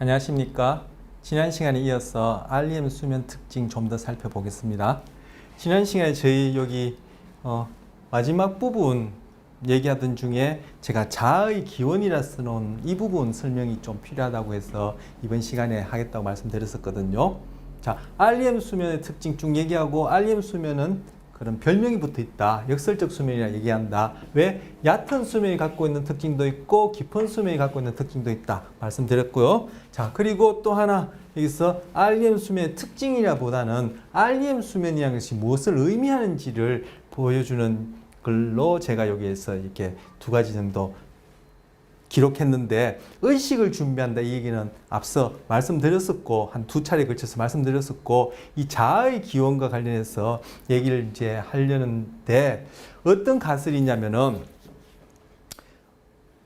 안녕하십니까. 지난 시간에 이어서 REM 수면 특징 좀 더 살펴보겠습니다. 지난 시간에 저희 여기 마지막 부분 얘기하던 중에 제가 자아의 기원이라 써놓은 이 부분 설명이 좀 필요하다고 해서 이번 시간에 하겠다고 말씀드렸었거든요. 자, REM 수면의 특징 쭉 얘기하고 REM 수면은 그런 별명이 붙어 있다. 역설적 수면이라 얘기한다. 왜? 얕은 수면이 갖고 있는 특징도 있고 깊은 수면이 갖고 있는 특징도 있다. 말씀드렸고요. 자, 그리고 또 하나 여기서 REM 수면의 특징이라 보다는 REM 수면이라는 것이 무엇을 의미하는지를 보여주는 글로 제가 여기에서 이렇게 두 가지 정도 기록했는데, 의식을 준비한다 이 얘기는 앞서 말씀드렸었고 한 두 차례 걸쳐서 말씀드렸었고, 이 자아의 기원과 관련해서 얘기를 이제 하려는데, 어떤 가설이냐면은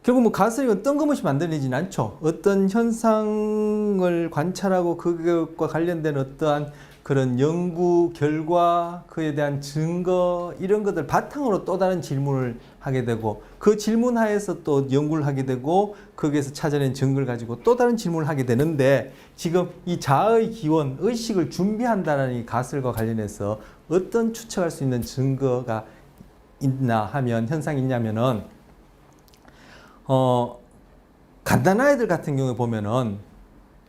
결국 뭐 가설이 뜬금없이 만들어지진 않죠. 어떤 현상을 관찰하고 그것과 관련된 어떠한 그런 연구 결과, 그에 대한 증거, 이런 것들 바탕으로 또 다른 질문을 하게 되고, 그 질문 하에서 또 연구를 하게 되고, 거기에서 찾아낸 증거를 가지고 또 다른 질문을 하게 되는데, 지금 이 자아의 기원, 의식을 준비한다는 이 가설과 관련해서 어떤 추측할 수 있는 증거가 있나 하면, 현상이 있냐면은, 간단한 아이들 같은 경우에 보면은,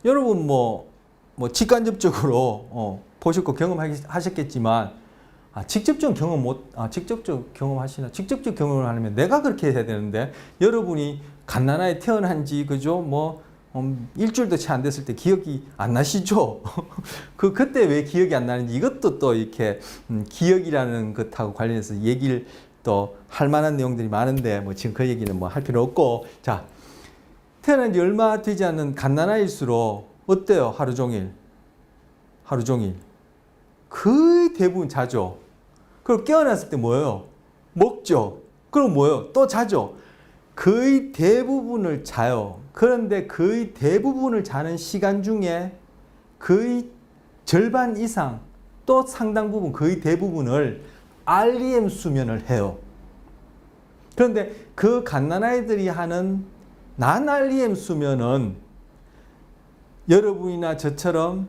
여러분 직간접적으로 보셨고 경험하셨겠지만, 직접적 경험 직접적 경험하시나? 직접적 경험을 하려면 내가 그렇게 해야 되는데, 여러분이 갓난아이 태어난 지 그죠? 일주일도 채 안 됐을 때 기억이 안 나시죠? 그때 왜 기억이 안 나는지, 이것도 또 이렇게 기억이라는 것하고 관련해서 얘기를 또 할 만한 내용들이 많은데, 지금 그 얘기는 할 필요 없고, 자, 태어난 지 얼마 되지 않는 갓난아이일수록 어때요? 하루 종일 거의 대부분 자죠. 그리고 깨어났을 때 뭐예요? 먹죠. 그럼 뭐예요? 또 자죠. 거의 대부분을 자요. 그런데 거의 대부분을 자는 시간 중에 거의 절반 이상, 또 상당 부분, 거의 대부분을 REM 수면을 해요. 그런데 그 갓난아이들이 하는 난 REM 수면은 여러분이나 저처럼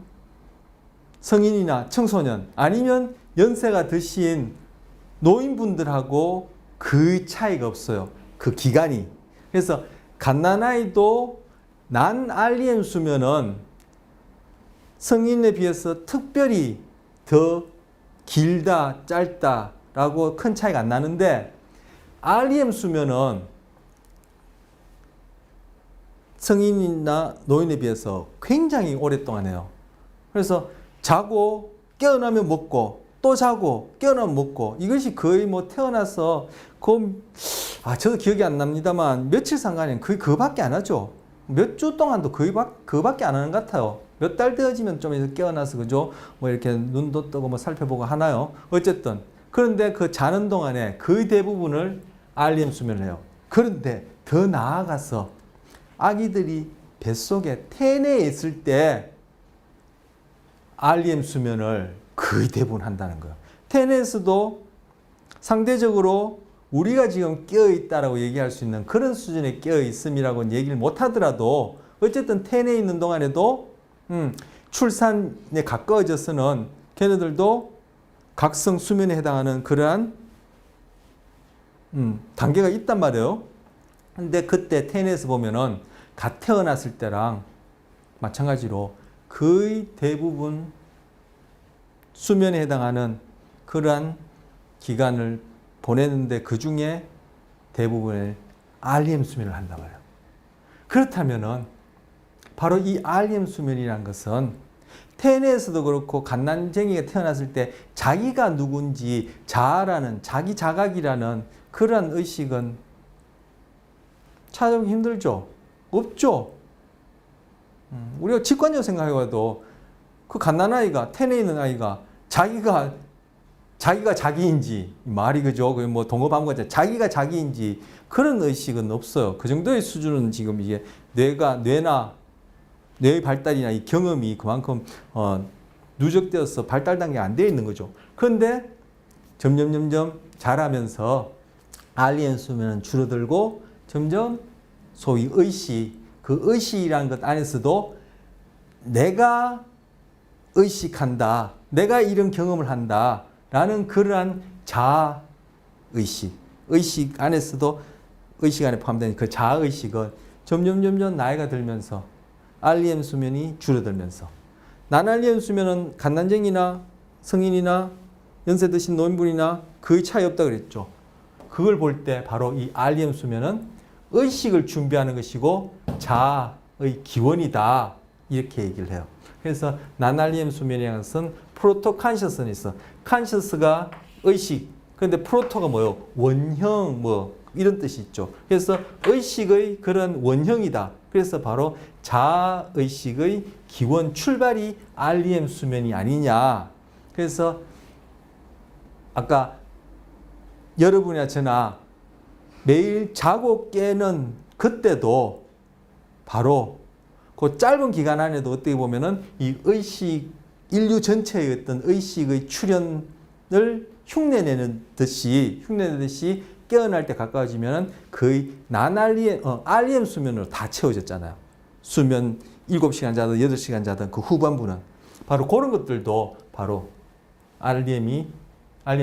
성인이나 청소년, 아니면 연세가 드신 노인분들하고 거의 차이가 없어요. 그 기간이. 그래서 갓난아이도 난 REM 수면은 성인에 비해서 특별히 더 길다, 짧다라고 큰 차이가 안 나는데, REM 수면은 성인이나 노인에 비해서 굉장히 오랫동안 해요. 그래서 자고 깨어나면 먹고, 또 자고 깨어나면 먹고, 이것이 거의 태어나서 저도 기억이 안 납니다만 며칠 상간에는 거의 그거밖에 안 하죠. 몇 주 동안도 거의 그거밖에 안 하는 것 같아요. 몇 달 되어지면 좀 이렇게 깨어나서 그죠? 이렇게 눈도 뜨고 살펴보고 하나요? 어쨌든 그런데 그 자는 동안에 거의 대부분을 REM 수면을 해요. 그런데 더 나아가서 아기들이 뱃속에 태내에 있을 때 REM 수면을 거의 대부분 한다는 거예요. 태내에서도 상대적으로 우리가 지금 깨어있다라고 얘기할 수 있는 그런 수준의 깨어있음이라고는 얘기를 못하더라도, 어쨌든 태내에 있는 동안에도 출산에 가까워져서는 걔네들도 각성 수면에 해당하는 그러한 단계가 있단 말이에요. 근데 그때 태내에서 보면은 갓 태어났을 때랑 마찬가지로 거의 대부분 수면에 해당하는 그러한 기간을 보내는데, 그 중에 대부분의 REM 수면을 한단 말이에요. 그렇다면은 바로 이 REM 수면이라는 것은 태내에서도 그렇고 갓난쟁이가 태어났을 때 자기가 누군지 자아라는, 자기 자각이라는 그러한 의식은 찾아보기 힘들죠? 없죠? 우리가 직관적으로 생각해봐도 그 갓난아이가, 태내에 있는 아이가 자기가 자기인지, 말이 그죠? 동어방어자, 자기가 자기인지 그런 의식은 없어요. 그 정도의 수준은 지금 이게 뇌의 발달이나 이 경험이 그만큼 누적되어서 발달 단계가 안 되어 있는 거죠. 그런데 점점 자라면서 REM 수면은 줄어들고 점점 소위 의식, 그 의식이라는 것 안에서도 내가 의식한다. 내가 이런 경험을 한다. 라는 그러한 자아의식. 의식 안에서도 의식 안에 포함된 그 자아의식은 점점 나이가 들면서 REM 수면이 줄어들면서 난REM 수면은 갓난쟁이나 성인이나 연세 드신 노인분이나 거의 차이 없다 그랬죠. 그걸 볼 때 바로 이 REM 수면은 의식을 준비하는 것이고 자아의 기원이다. 이렇게 얘기를 해요. 그래서 난REM 수면이라는 것은 프로토 컨셔스니스. 컨셔스가 의식. 근데 프로토가 뭐예요? 원형 뭐 이런 뜻이 있죠. 그래서 의식의 그런 원형이다. 그래서 바로 자아의식의 기원 출발이 REM 수면이 아니냐. 그래서 아까 여러분이나 저나 매일 자고 깨는 그때도 바로 그 짧은 기간 안에도 어떻게 보면은 이 의식, 인류 전체의 어떤 의식의 출현을 흉내내듯이 깨어날 때 가까워지면 거의 REM 수면으로 다 채워졌잖아요. 수면 7시간 자든 8시간 자든 그 후반부는 바로 그런 것들도 바로 REM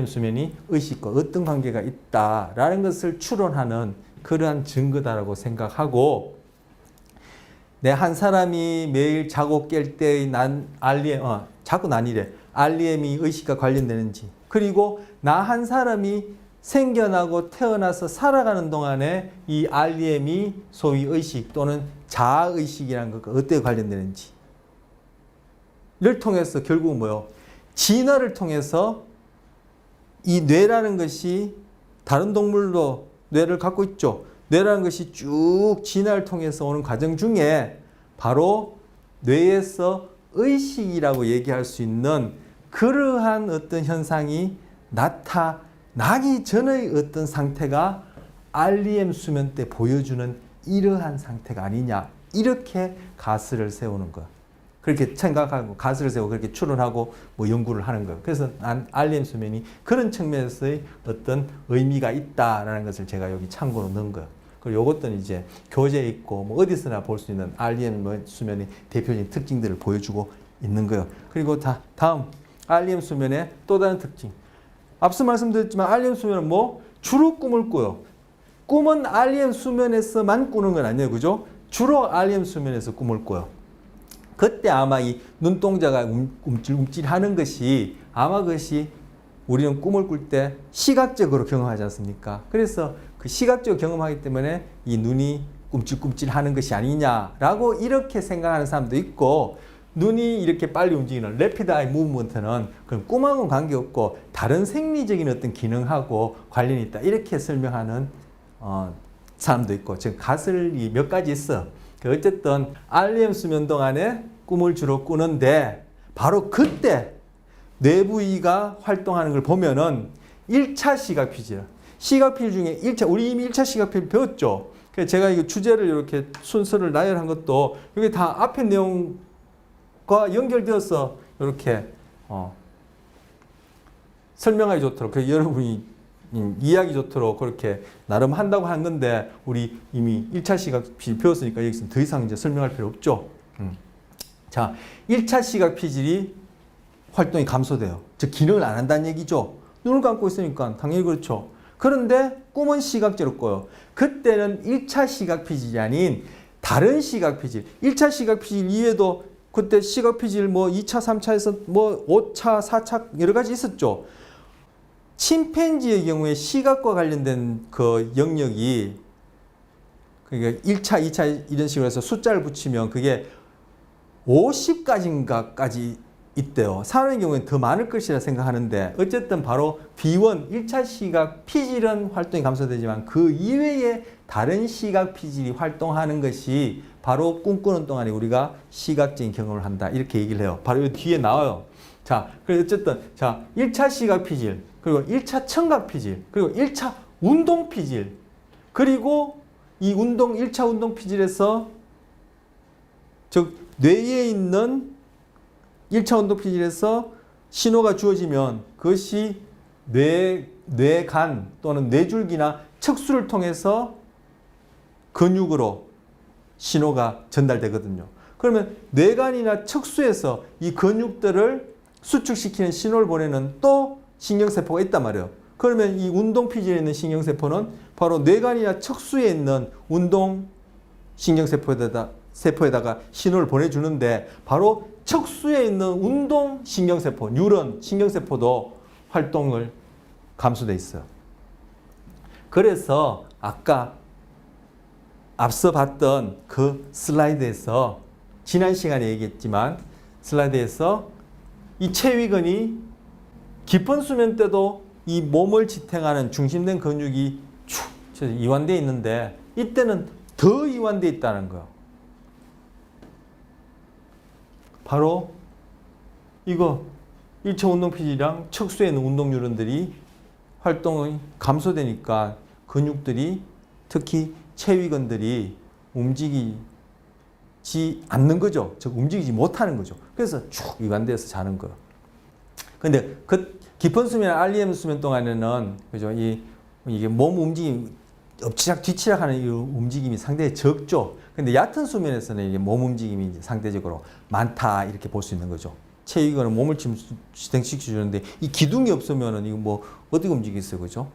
수면이 의식과 어떤 관계가 있다라는 것을 추론하는 그러한 증거다라고 생각하고 내 한 사람이 매일 자고 깰 때의 자꾸 난이래. REM이 의식과 관련되는지 그리고 나 한 사람이 생겨나고 태어나서 살아가는 동안에 이 REM이 소위 의식 또는 자아의식이라는 것과 어떻게 관련되는지 를 통해서 결국은 뭐요? 진화를 통해서 이 뇌라는 것이 다른 동물도 뇌를 갖고 있죠. 뇌라는 것이 쭉 진화를 통해서 오는 과정 중에 바로 뇌에서 의식이라고 얘기할 수 있는 그러한 어떤 현상이 나타나기 전의 어떤 상태가 REM 수면 때 보여주는 이러한 상태가 아니냐. 이렇게 가설을 세우는 거야. 그렇게 생각하고 가설을 세우고 그렇게 추론하고 뭐 연구를 하는 거예요. 그래서 REM 수면이 그런 측면에서의 어떤 의미가 있다라는 것을 제가 여기 참고로 넣은 거예요. 그리고 이것들은 이제 교재에 있고 뭐 어디서나 볼 수 있는 REM 수면의 대표적인 특징들을 보여주고 있는 거예요. 그리고 다음 REM 수면의 또 다른 특징. 앞서 말씀드렸지만 REM 수면은 뭐 주로 꿈을 꿔요. 꿈은 REM 수면에서만 꾸는 건 아니에요. 그죠? 주로 REM 수면에서 꿈을 꿔요. 그때 아마 이 눈동자가 움찔움찔하는 것이 아마 그것이 우리는 꿈을 꿀 때 시각적으로 경험하지 않습니까? 그래서 그 시각적으로 경험하기 때문에 이 눈이 꿈찔꿈찔하는 것이 아니냐라고 이렇게 생각하는 사람도 있고 눈이 이렇게 빨리 움직이는 rapid eye movement는 그럼 꿈하고는 관계없고 다른 생리적인 어떤 기능하고 관련이 있다 이렇게 설명하는 사람도 있고 지금 가설이 몇 가지 있어. 어쨌든 REM 수면 동안에 꿈을 주로 꾸는데 바로 그때 뇌 부위가 활동하는 걸 보면은 1차 시각 피질. 시각 피질 중에 1차, 우리 이미 1차 시각 피질 배웠죠. 그래서 제가 이거 주제를 이렇게 순서를 나열한 것도 이게 다 앞에 내용과 연결되어서 이렇게 설명하기 좋도록 그 여러분이 이해하기 좋도록 그렇게 나름 한다고 한 건데 우리 이미 1차 시각 피질 배웠으니까 여기서 더 이상 이제 설명할 필요 없죠. 자, 1차 시각 피질이 활동이 감소돼요. 즉 기능을 안 한다는 얘기죠. 눈을 감고 있으니까 당연히 그렇죠. 그런데 꿈은 시각적으로 꿔요. 그때는 1차 시각 피질이 아닌 다른 시각 피질. 1차 시각 피질 이외에도 그때 시각 피질 뭐 2차, 3차에서 뭐 5차, 4차 여러 가지 있었죠. 침팬지의 경우에 시각과 관련된 그 영역이 그러니까 1차, 2차 이런 식으로 해서 숫자를 붙이면 그게 50가지인가까지 있대요. 사람의 경우에는 더 많을 것이라 생각하는데 어쨌든 바로 B1, 1차 시각 피질은 활동이 감소되지만 그 이외에 다른 시각 피질이 활동하는 것이 바로 꿈꾸는 동안에 우리가 시각적인 경험을 한다. 이렇게 얘기를 해요. 바로 이 뒤에 나와요. 자, 그래서 어쨌든 1차 시각 피질, 그리고 1차 청각 피질, 그리고 1차 운동 피질, 그리고 이 1차 운동 피질에서 즉 뇌에 있는 1차 운동 피질에서 신호가 주어지면 그것이 뇌간 또는 뇌줄기나 척수를 통해서 근육으로 신호가 전달되거든요. 그러면 뇌관이나 척수에서 이 근육들을 수축시키는 신호를 보내는 또 신경세포가 있단 말이에요. 그러면 이 운동피질에 있는 신경세포는 바로 뇌관이나 척수에 있는 운동신경세포에다가 신호를 보내주는데 바로 척수에 있는 운동신경세포, 뉴런 신경세포도 활동을 감소돼 있어요. 그래서 아까 앞서 봤던 그 슬라이드에서 지난 시간에 얘기했지만 슬라이드에서 이 체위근이 깊은 수면 때도 이 몸을 지탱하는 중심된 근육이 축 이완되어 있는데 이때는 더 이완되어 있다는 거예요. 바로 이거 1차 운동피질이랑 척수에 있는 운동뉴런들이 활동이 감소되니까 근육들이 특히 체위근들이 움직이지 않는 거죠. 즉 움직이지 못하는 거죠. 그래서 쭉 이완돼서 자는 거예요. 근데 그 깊은 수면, REM 수면 동안에는 그죠? 이게 몸 움직임 엎치락 뒤치락 하는 이 움직임이 상당히 적죠. 근데 얕은 수면에서는 이게 몸 움직임이 상대적으로 많다 이렇게 볼 수 있는 거죠. 체위근은 몸을 지탱시켜주는데 이 기둥이 없으면은 이거 뭐 어떻게 움직이겠어요, 그죠?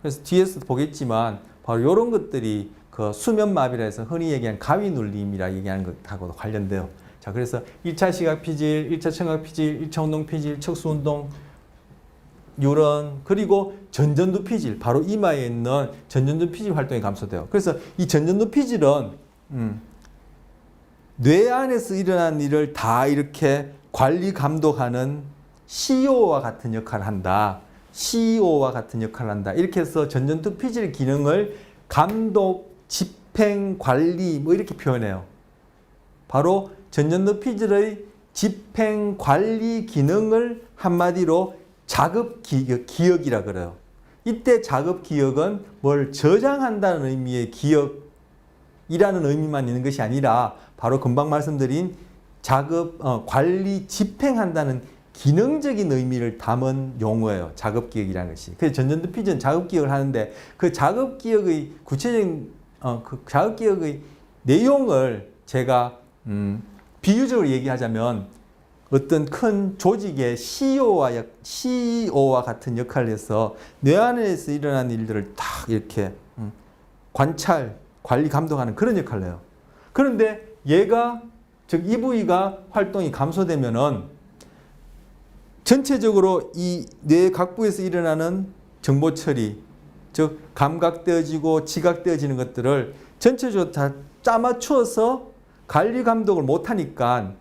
그래서 뒤에서 보겠지만 바로 이런 것들이 그 수면마비라 해서 흔히 얘기하는 가위눌림이라 얘기하는 것하고도 관련돼요. 자, 그래서 1차 시각피질, 1차 청각피질, 1차 운동피질, 척수운동, 뉴런, 그리고 전전두피질, 바로 이마에 있는 전전두피질 활동이 감소돼요. 그래서 이 전전두피질은 뇌 안에서 일어난 일을 다 이렇게 관리 감독하는 CEO와 같은 역할을 한다. CEO와 같은 역할을 한다. 이렇게 해서 전전두피질 기능을 감독, 집행, 관리 뭐 이렇게 표현해요. 바로 전전두피질의 집행, 관리 기능을 한마디로 자급기억이라 그래요. 이때 자급기억은 뭘 저장한다는 의미의 기억이라는 의미만 있는 것이 아니라 바로 금방 말씀드린 관리, 집행한다는 기능적인 의미를 담은 용어예요. 자급기억이라는 것이. 그래서 전전두피질은 자급기억을 하는데 그 자급기억의 구체적인 그 자급기억의 내용을 제가 비유적으로 얘기하자면 어떤 큰 조직의 CEO와 같은 역할을 해서 뇌 안에서 일어나는 일들을 딱 이렇게 관찰, 관리, 감독하는 그런 역할을 해요. 그런데 얘가 즉 이 부위가 활동이 감소되면은 전체적으로 이 뇌 각부에서 일어나는 정보 처리, 즉 감각되어지고 지각되어지는 것들을 전체적으로 다 짜맞추어서 관리 감독을 못하니까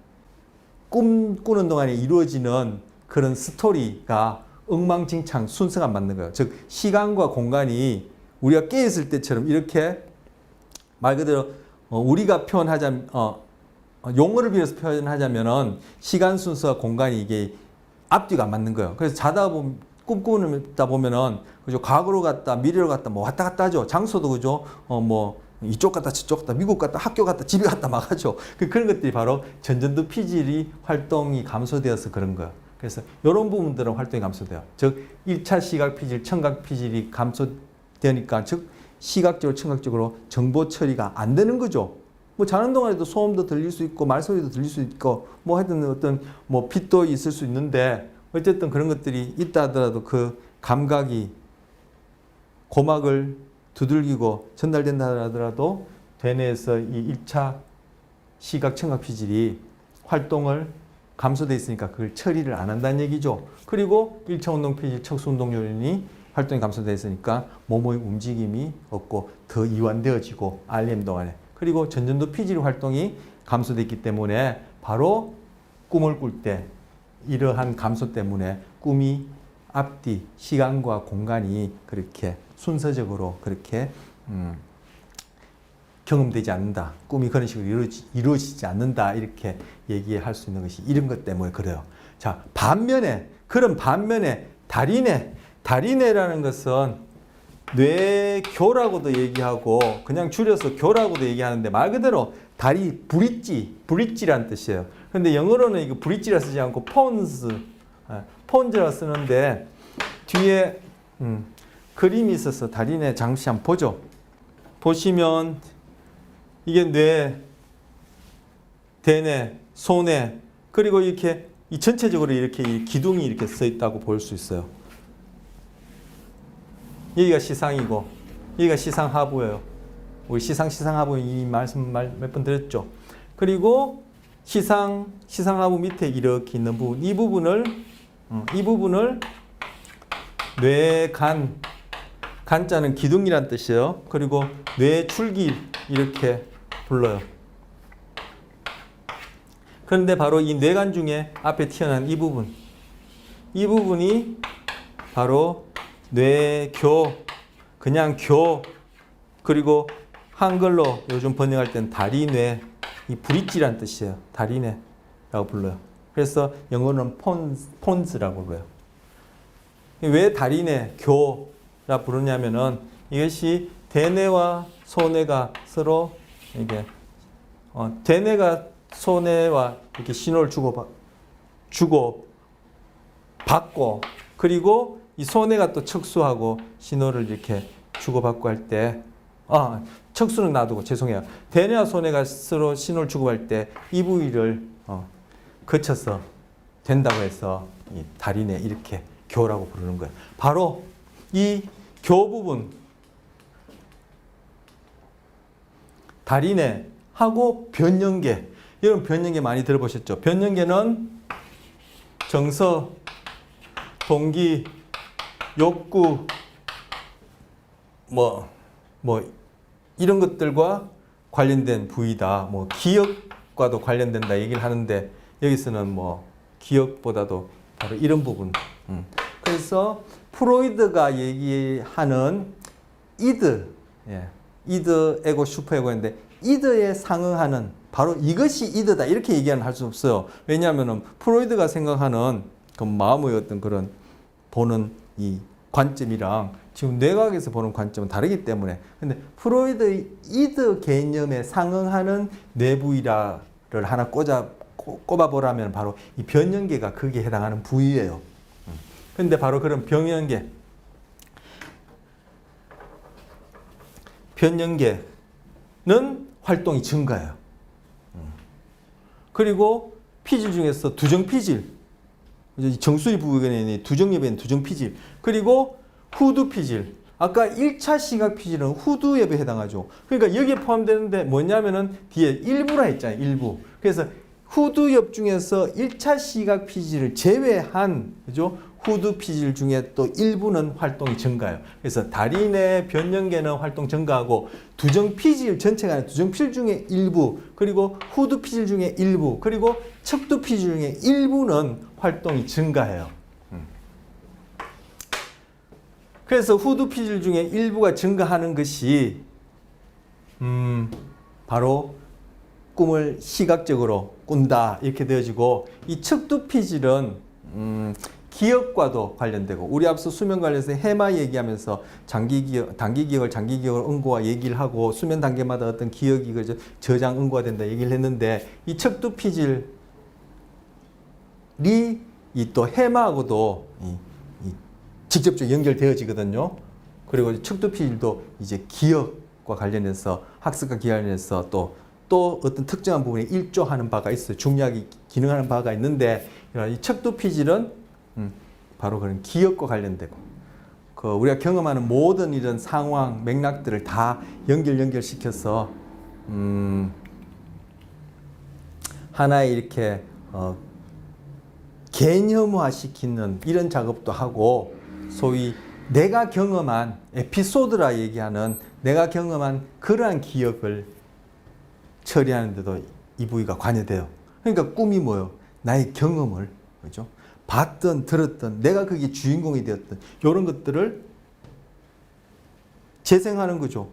꿈 꾸는 동안에 이루어지는 그런 스토리가 엉망진창 순서가 안 맞는 거예요. 즉 시간과 공간이 우리가 깨있을 때처럼 이렇게 말 그대로 우리가 표현하자면 용어를 빌어서 표현하자면은 시간 순서와 공간이 이게 앞뒤가 안 맞는 거예요. 그래서 자다 보면 꿈꾸다 보면은 그죠, 과거로 갔다 미래로 갔다 뭐 왔다 갔다 하죠. 장소도 그죠, 뭐 이쪽 갔다 저쪽 갔다 미국 갔다 학교 갔다 집에 갔다 막 하죠. 그런 것들이 바로 전전두피질이 활동이 감소되어서 그런 거예요. 그래서 이런 부분들은 활동이 감소돼요. 즉 1차 시각피질, 청각피질이 감소되니까 즉 시각적으로 청각적으로 정보 처리가 안 되는 거죠. 뭐 자는 동안에도 소음도 들릴 수 있고 말소리도 들릴 수 있고 뭐 하여튼 어떤 뭐 빛도 있을 수 있는데 어쨌든 그런 것들이 있다 하더라도 그 감각이 고막을 두들기고 전달된다 하더라도 대뇌에서 이 1차 시각 청각 피질이 활동을 감소돼 있으니까 그걸 처리를 안 한다는 얘기죠. 그리고 1차 운동 피질, 척수 운동 요인이 활동이 감소돼 있으니까 몸의 움직임이 없고 더 이완되어지고 REM 동안에 그리고 전전두 피질 활동이 감소돼 있기 때문에 바로 꿈을 꿀 때 이러한 감소 때문에 꿈이 앞뒤 시간과 공간이 그렇게 순서적으로 그렇게 경험되지 않는다. 꿈이 그런 식으로 이루어지지 않는다. 이렇게 얘기할 수 있는 것이 이런 것 때문에 그래요. 자, 그런 반면에 다리뇌라는 것은 뇌교라고도 얘기하고 그냥 줄여서 교라고도 얘기하는데 말 그대로 다리 브릿지라는 뜻이에요. 근데 영어로는 이거 브릿지라 쓰지 않고 폰즈라 쓰는데 뒤에 그림이 있어서 다리뇌 잠시 한번 보죠. 보시면 이게 뇌 대뇌, 소뇌, 그리고 이렇게 이 전체적으로 이렇게 이 기둥이 이렇게 써 있다고 볼 수 있어요. 여기가 시상이고 여기가 시상하부예요. 우리 시상하부 이 말씀 몇 번 드렸죠. 그리고 시상하부 밑에 이렇게 있는 부분, 이 부분을 뇌간, 간자는 기둥이란 뜻이에요. 그리고 뇌출기 이렇게 불러요. 그런데 바로 이 뇌간 중에 앞에 튀어나온 이 부분이 바로 뇌교, 그냥 교, 그리고 한글로 요즘 번역할 때는 다리뇌, 이 브릿지란 뜻이에요. 다리뇌라고 불러요. 그래서 영어로는 폰즈라고 불러요. 왜 다리뇌, 교라 부르냐면은 이것이 대뇌와 소뇌가 서로 이게 대뇌가 소뇌와 이렇게 신호를 주고 받고, 그리고 이 소뇌가 또 척수하고 신호를 이렇게 주고받고 할 때, 척수는 놔두고 죄송해요. 대뇌와 소뇌가 서로 신호를 주고받을 때 이 부위를 거쳐서 된다고 해서 이 다리뇌 이렇게 교라고 부르는 거예요. 바로 이 교 부분, 다리뇌하고 변연계, 여러분 변연계 많이 들어보셨죠? 변연계는 정서, 동기, 욕구, 뭐 이런 것들과 관련된 부위다. 뭐 기억과도 관련된다 얘기를 하는데 여기서는 뭐 기억보다도 바로 이런 부분. 그래서 프로이드가 얘기하는 이드, 이드, 에고, 슈퍼 에고인데 이드에 상응하는 바로 이것이 이드다 이렇게 얘기는 할 수 없어요. 왜냐하면 프로이드가 생각하는 그 마음의 어떤 그런 보는 이 관점이랑 지금 뇌과학에서 보는 관점은 다르기 때문에, 근데 프로이드의 이드 개념에 상응하는 뇌부위를 하나 꼽아보라면 바로 이 변연계가 거기에 해당하는 부위예요. 근데 바로 그런 변연계는 활동이 증가해요. 그리고 피질 중에서 두정피질, 정수리 부분에 두정엽에는 두정피질, 그리고 후두피질. 아까 1차 시각피질은 후두엽에 해당하죠. 그러니까 여기에 포함되는데 뭐냐면은 뒤에 일부라 했잖아요. 일부. 그래서 후두엽 중에서 1차 시각피질을 제외한, 그죠? 후두피질 중에 또 일부는 활동이 증가해요. 그래서 다리뇌, 변연계는 활동 증가하고 두정피질 전체가 아니라 두정피질 중에 일부, 그리고 후두피질 중에 일부, 그리고 척두피질 중에 일부는 활동이 증가해요. 그래서 후두피질 중에 일부가 증가하는 것이 바로 꿈을 시각적으로 꾼다 이렇게 되어지고, 이 척두피질은 기억과도 관련되고, 우리 앞서 수면 관련해서 해마 얘기하면서 장기기억, 단기기억을 장기기억을 응고와 얘기를 하고 수면 단계마다 어떤 기억이 저장 응고가 된다 얘기를 했는데, 이 척두피질이 이 또 해마하고도 직접적으로 연결되어지거든요. 그리고 척두피질도 이제 기억과 관련해서 학습과 관련해서 또 어떤 특정한 부분에 일조하는 바가 있어요. 중요하게 기능하는 바가 있는데, 이 척두피질은 바로 그런 기억과 관련되고, 우리가 경험하는 모든 이런 상황, 맥락들을 다 연결시켜서 하나의 이렇게 개념화시키는 이런 작업도 하고, 소위 내가 경험한 에피소드라 얘기하는 내가 경험한 그러한 기억을 처리하는 데도 이 부위가 관여돼요. 그러니까 꿈이 뭐예요? 나의 경험을, 그죠? 봤던, 들었던, 내가 그게 주인공이 되었던 이런 것들을 재생하는 거죠.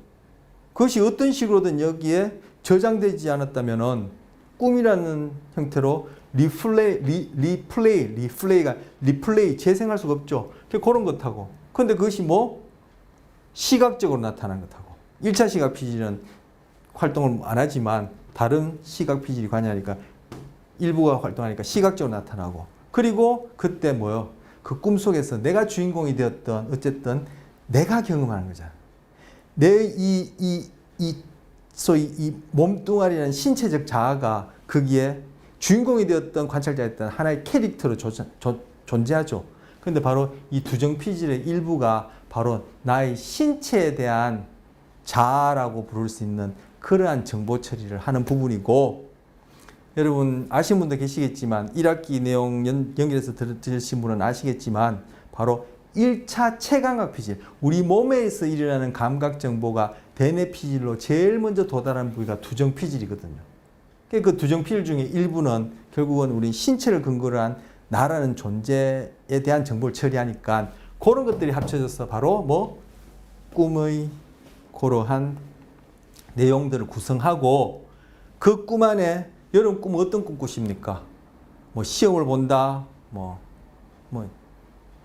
그것이 어떤 식으로든 여기에 저장되지 않았다면은 꿈이라는 형태로 리플레이, 재생할 수가 없죠. 그런 것하고. 근데 그것이 뭐? 시각적으로 나타나는 것하고. 1차 시각 피질은 활동을 안 하지만 다른 시각 피질이 관여하니까 일부가 활동하니까 시각적으로 나타나고, 그리고 그때 뭐요? 그 꿈속에서 내가 주인공이 되었던 어쨌든 내가 경험하는 거잖아. 내 소위 이 몸뚱아리라는 신체적 자아가 거기에 주인공이 되었던 관찰자였던 하나의 캐릭터로 존재하죠. 그런데 바로 이 두정피질의 일부가 바로 나의 신체에 대한 자아라고 부를 수 있는 그러한 정보 처리를 하는 부분이고, 여러분 아시는 분도 계시겠지만 1학기 내용 연결해서 들으신 분은 아시겠지만 바로 1차 체감각 피질, 우리 몸에서 일어나는 감각 정보가 대뇌 피질로 제일 먼저 도달하는 부위가 두정 피질이거든요. 그 두정 피질 중에 일부는 결국은 우리 신체를 근거로 한 나라는 존재에 대한 정보를 처리하니까 그런 것들이 합쳐져서 바로 뭐 꿈의 그러한 내용들을 구성하고, 그 꿈 안에 여러분 꿈은 어떤 꿈 꾸십니까? 뭐 시험을 본다, 뭐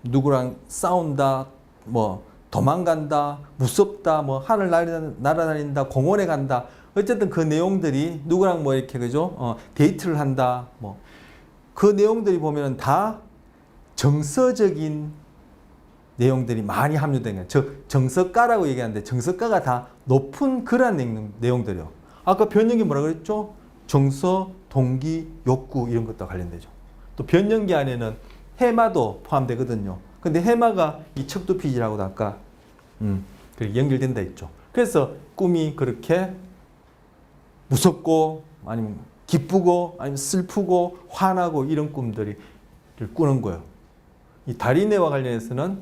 누구랑 싸운다, 뭐 도망간다, 무섭다, 뭐 하늘 날아다닌다, 공원에 간다. 어쨌든 그 내용들이 누구랑 뭐 이렇게 그죠? 데이트를 한다. 뭐 그 내용들이 보면은 다 정서적인 내용들이 많이 함유된 거예요. 즉 정서가라고 얘기하는데 정서가가 다 높은 그러한 내용들이요. 아까 변연기 뭐라 그랬죠? 정서, 동기, 욕구 이런 것도 관련되죠. 또 변연기 안에는 해마도 포함되거든요. 근데 해마가 이 척두피질하고도 아까 그렇게 연결된다 했죠. 그래서 꿈이 그렇게 무섭고 아니면 기쁘고 아니면 슬프고 화나고 이런 꿈들을 꾸는 거예요. 이 다리뇌와 관련해서는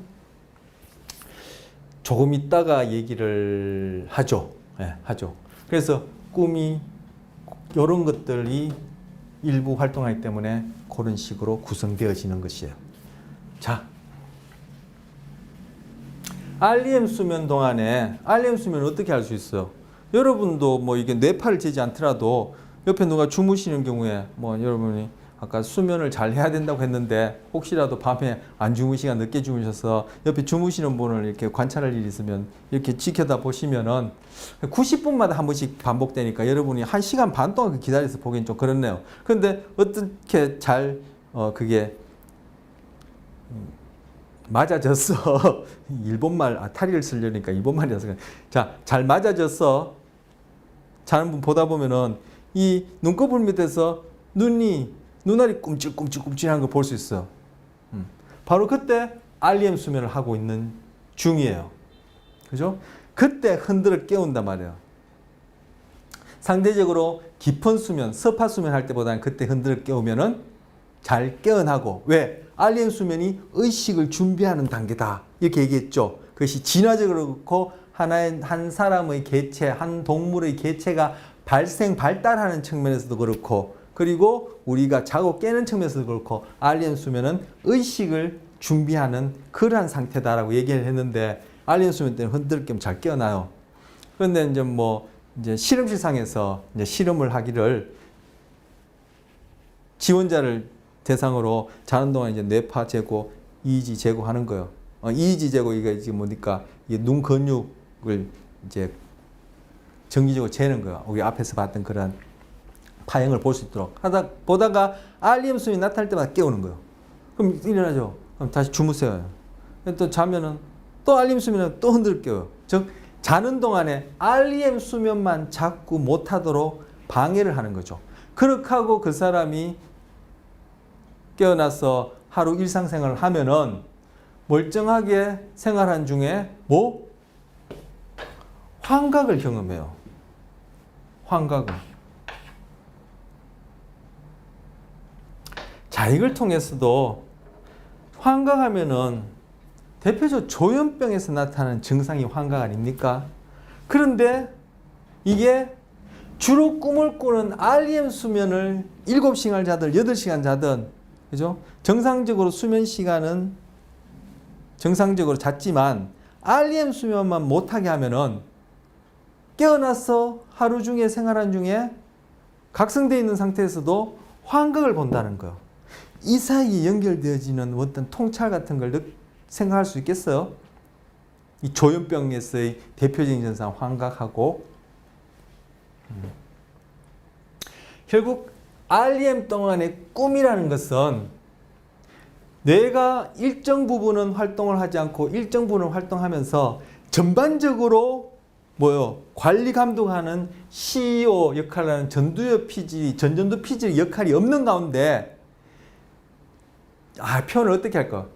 조금 있다가 얘기를 하죠. 네, 하죠. 그래서 꿈이 이런 것들이 일부 활동하기 때문에 그런 식으로 구성되어지는 것이에요. 자, REM 수면 동안에 REM 수면을 어떻게 할 수 있어요? 여러분도 뭐 이게 뇌파를 재지 않더라도 옆에 누가 주무시는 경우에 뭐 여러분이 아까 수면을 잘 해야 된다고 했는데 혹시라도 밤에 안 주무시거나 늦게 주무셔서 옆에 주무시는 분을 이렇게 관찰할 일이 있으면 이렇게 지켜다 보시면은 90분마다 한 번씩 반복되니까 여러분이 1시간 반 동안 기다려서 보기엔 좀 그렇네요. 그런데 어떻게 잘 그게 맞아졌어. 일본말, 탈의를 쓰려니까 일본말이라서. 자, 잘 맞아졌어. 자는 분 보다 보면은 이 눈꺼풀 밑에서 눈알이 꿈찔꿈찔한 거 볼 수 있어. 바로 그때 REM 수면을 하고 있는 중이에요. 그죠? 그때 흔들어 깨운단 말이에요. 상대적으로 깊은 수면, 서파 수면 할 때보다는 그때 흔들어 깨우면은 잘 깨어나고, 왜? REM 수면이 의식을 준비하는 단계다. 이렇게 얘기했죠. 그것이 진화적으로 그렇고 한 사람의 개체, 한 동물의 개체가 발달하는 측면에서도 그렇고, 그리고 우리가 자고 깨는 측면에서도 그렇고 REM 수면은 의식을 준비하는 그러한 상태다라고 얘기를 했는데, REM 수면 때는 흔들 겸 잘 깨어나요. 그런데 이제 실험실상에서 이제 실험을 하기를 지원자를 대상으로 자는 동안 이제 뇌파 제고, EEG 제고하는 거예요. EEG 제고 이게 지금 뭡니까? 이게 눈 근육을 이제 정기적으로 재는 거예요. 우리 앞에서 봤던 그런 파형을 볼 수 있도록 보다가 REM 수면이 나타날 때마다 깨우는 거예요. 그럼 일어나죠. 그럼 다시 주무세요. 또 자면은 또 REM 수면은 또 흔들어 깨워요. 즉 자는 동안에 REM 수면만 자꾸 못하도록 방해를 하는 거죠. 그렇게 하고 그 사람이 깨어나서 하루 일상생활을 하면은 멀쩡하게 생활한 중에 뭐? 환각을 경험해요. 환각을. 자, 이걸 통해서도 환각하면은 대표적으로 조현병에서 나타나는 증상이 환각 아닙니까? 그런데 이게 주로 꿈을 꾸는 REM 수면을 7시간 자든 8시간 자든, 그죠? 정상적으로 수면 시간은 정상적으로 잤지만 REM 수면만 못하게 하면은 깨어나서 하루 중에 생활한 중에 각성되어 있는 상태에서도 환각을 본다는 거예요. 이 사이에 연결되어지는 어떤 통찰 같은 걸 생각할 수 있겠어요? 이 조현병에서의 대표적인 현상 환각하고, 결국 REM 동안의 꿈이라는 것은 뇌가 일정 부분은 활동을 하지 않고 일정 부분을 활동하면서 전반적으로 뭐요? 관리 감독하는 CEO 역할을 하는 전두엽 전전두 피질 역할이 없는 가운데 표현을 어떻게 할까?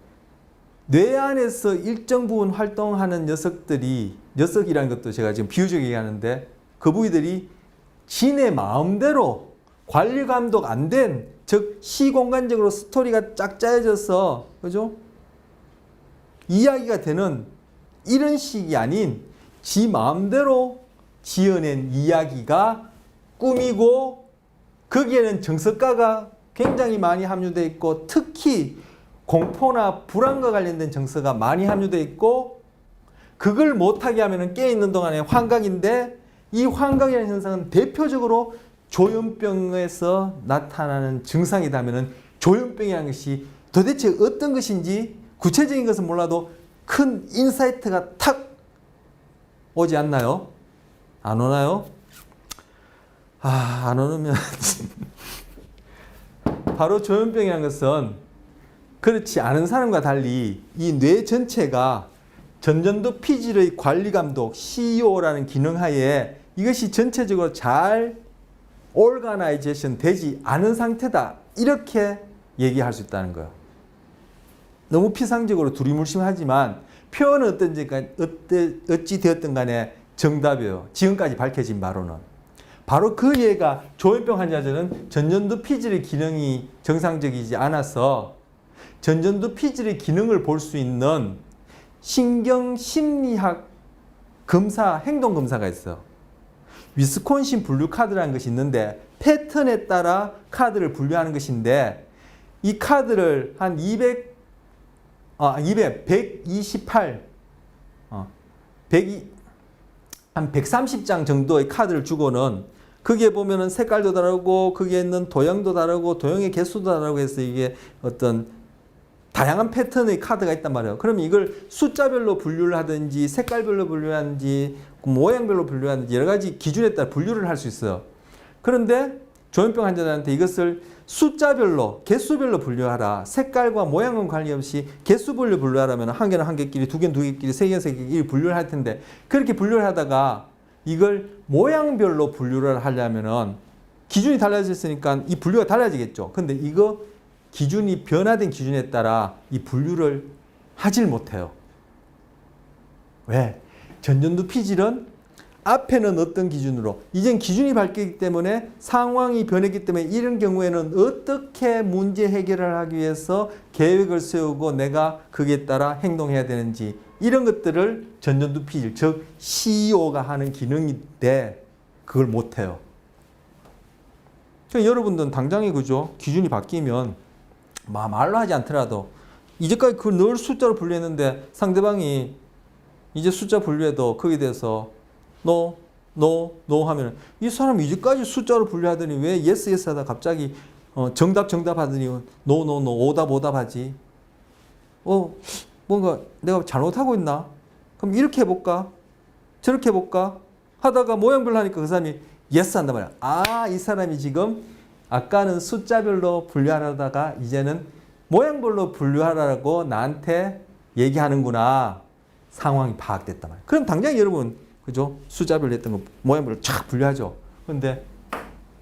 뇌 안에서 일정 부분 활동하는 녀석이라는 것도 제가 지금 비유적으로 얘기하는데 그 부위들이 지네 마음대로 관리 감독 안 된, 즉 시공간적으로 스토리가 쫙 짜여져서, 그죠? 이야기가 되는 이런 식이 아닌 지 마음대로 지어낸 이야기가 꿈이고 거기에는 정서가가 굉장히 많이 함유되어 있고 특히 공포나 불안과 관련된 정서가 많이 함유되어 있고 그걸 못하게 하면 깨어있는 동안에 환각인데 이 환각이라는 현상은 대표적으로 조현병에서 나타나는 증상이라면 조현병이라는 것이 도대체 어떤 것인지 구체적인 것은 몰라도 큰 인사이트가 탁 오지 않나요? 안 오나요? 안 오면 바로 조현병이라는 것은 그렇지 않은 사람과 달리 이 뇌 전체가 전전두 피질의 관리 감독 CEO라는 기능 하에 이것이 전체적으로 잘 오르가나이제이션 되지 않은 상태다. 이렇게 얘기할 수 있다는 거예요. 너무 피상적으로 두리뭉실하지만 표현은 어찌 되었든 간에 정답이에요. 지금까지 밝혀진 바로는. 바로 그 예가 조현병 환자들은 전전두 피질의 기능이 정상적이지 않아서 전전두 피질의 기능을 볼 수 있는 신경심리학 검사, 행동검사가 있어요. 위스콘신 분류 카드라는 것이 있는데 패턴에 따라 카드를 분류하는 것인데 이 카드를 한 128, 한 130장 정도의 카드를 주고는 거기에 보면은 색깔도 다르고 거기에 있는 도형도 다르고 도형의 개수도 다르고 해서 이게 어떤 다양한 패턴의 카드가 있단 말이에요. 그러면 이걸 숫자별로 분류를 하든지 색깔별로 분류하든지 모양별로 분류하든지 여러 가지 기준에 따라 분류를 할 수 있어요. 그런데 조현병 환자들한테 이것을 숫자별로, 개수별로 분류하라. 색깔과 모양은 관계없이 개수별로 분류하라면 한 개는 한 개끼리, 두 개는 두 개끼리, 세 개는 세 개끼리 분류를 할 텐데 그렇게 분류를 하다가 이걸 모양별로 분류를 하려면은 기준이 달라졌으니까 이 분류가 달라지겠죠. 근데 이거 기준이 변화된 기준에 따라 이 분류를 하질 못해요. 왜? 전전두 피질은 앞에는 어떤 기준으로 이젠 기준이 바뀌기 때문에 상황이 변했기 때문에 이런 경우에는 어떻게 문제 해결을 하기 위해서 계획을 세우고 내가 거기에 따라 행동해야 되는지 이런 것들을 전전두 피질 즉 CEO가 하는 기능인데 그걸 못해요. 그러니까 여러분들은 당장에 그죠? 기준이 바뀌면 말로 하지 않더라도 이제까지 그걸 늘 숫자로 분류했는데 상대방이 이제 숫자 분류해도 거기에 대해서 no 하면 이 사람이 이제까지 숫자로 분류하더니 왜 yes 하다 갑자기 정답 하더니 no 오답 하지. 뭔가 내가 잘못하고 있나? 그럼 이렇게 해볼까? 저렇게 해볼까? 하다가 모양별로 하니까 그 사람이 yes 한단 말이야. 이 사람이 지금 아까는 숫자별로 분류하다가 이제는 모양별로 분류하라고 나한테 얘기하는구나. 상황이 파악됐단 말이에요. 그럼 당장 여러분 그죠? 숫자별로 했던 거 모양별로 쫙 분류하죠. 그런데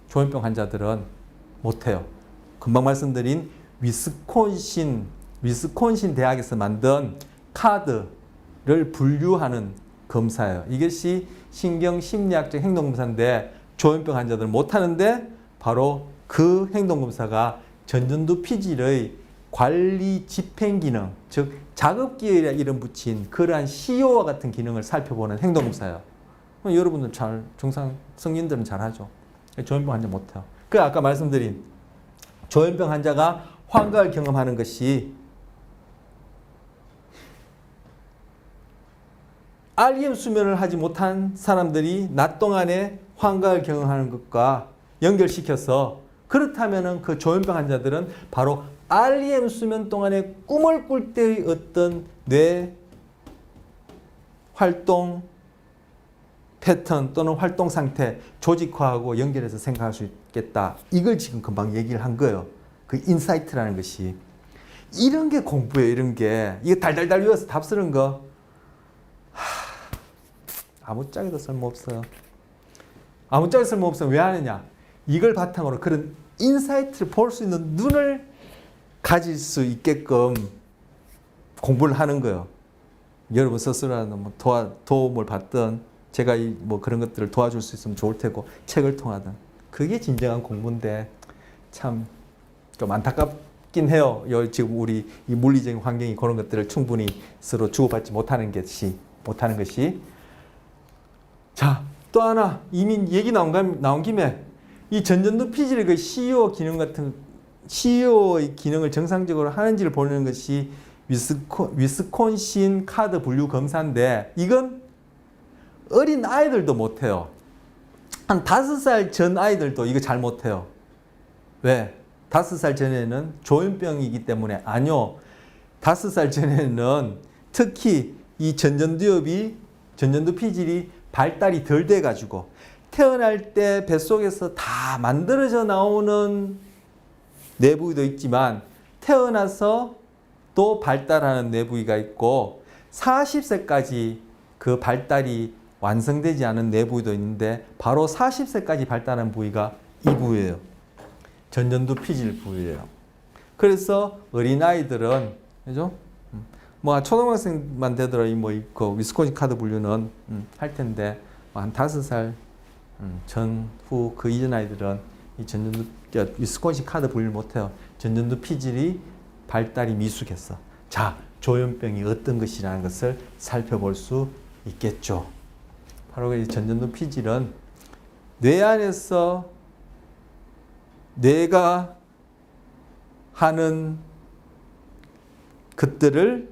조현병 환자들은 못해요. 금방 말씀드린 위스콘신 대학에서 만든 카드를 분류하는 검사예요. 이것이 신경심리학적 행동검사인데 조현병 환자들은 못하는데 바로 그 행동검사가 전전두 피질의 관리 집행기능, 즉 작업기에 이름 붙인 그러한 CEO와 같은 기능을 살펴보는 행동검사예요. 여러분들 성인들은 잘하죠. 조현병 환자 못해요. 그 아까 말씀드린 조현병 환자가 환각을 경험하는 것이 REM 수면을 하지 못한 사람들이 낮 동안에 환각을 경험하는 것과 연결시켜서 그렇다면 그 조현병 환자들은 바로 REM 수면 동안에 꿈을 꿀 때의 어떤 뇌 활동 패턴 또는 활동 상태 조직화하고 연결해서 생각할 수 있겠다. 이걸 지금 금방 얘기를 한 거예요. 그 인사이트라는 것이. 이런 게 공부예요. 이런 게. 이거 달달달 외워서 답 쓰는 거. 아무짝에도 쓸모없어요. 아무짝에도 쓸모없어요. 왜 하느냐? 이걸 바탕으로 그런 인사이트를 볼 수 있는 눈을 가질 수 있게끔 공부를 하는 거예요. 여러분 스스로라도 뭐 도움을 받든 제가 뭐 그런 것들을 도와줄 수 있으면 좋을 테고 책을 통하든 그게 진정한 공부인데 참 좀 안타깝긴 해요. 지금 우리 이 물리적인 환경이 그런 것들을 충분히 서로 주고받지 못하는 것이 자, 또 하나 이미 얘기 나온 김에 이 전전도 피질의 그 CEO 기능 같은 CEO의 기능을 정상적으로 하는지를 보는 것이 위스콘신 카드 분류 검사인데 이건 어린 아이들도 못해요. 한 5살 전 아이들도 이거 잘 못해요. 왜? 5살 전에는 조현병이기 때문에 아니요. 5살 전에는 특히 이 전전두 피질이 발달이 덜 돼가지고 태어날 때 뱃속에서 다 만들어져 나오는 내부위도 있지만 태어나서 또 발달하는 내부위가 있고 40세까지 그 발달이 완성되지 않은 내부위도 있는데 바로 40세까지 발달한 부위가 이 부위예요. 전전두 피질 부위예요. 그래서 어린아이들은 그죠? 뭐 초등학생만 되더라도 그 위스콘신 카드 분류는 할 텐데 한 5살 전후 그 이전 아이들은 이 전전두 위스콘신 카드 분류를 못해요. 전전두 피질이 발달이 미숙했어. 자, 조현병이 어떤 것이라는 것을 살펴볼 수 있겠죠. 바로 이 전전두 피질은 뇌 안에서 뇌가 하는 것들을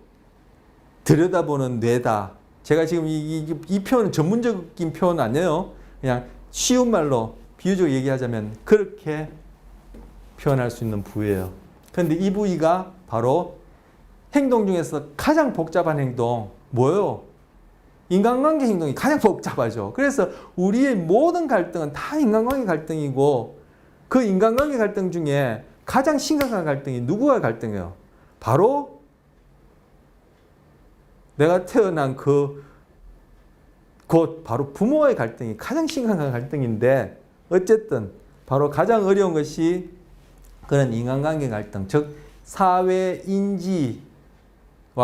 들여다보는 뇌다. 제가 지금 이 표현은 전문적인 표현 아니에요. 그냥 쉬운 말로 비유적으로 얘기하자면 그렇게 표현할 수 있는 부위예요. 그런데 이 부위가 바로 행동 중에서 가장 복잡한 행동 뭐예요? 인간관계 행동이 가장 복잡하죠. 그래서 우리의 모든 갈등은 다 인간관계 갈등이고 그 인간관계 갈등 중에 가장 심각한 갈등이 누구와의 갈등이에요? 바로 내가 태어난 곳 바로 부모와의 갈등이 가장 심각한 갈등인데 어쨌든 바로 가장 어려운 것이 그런 인간관계 갈등, 즉 사회 인지와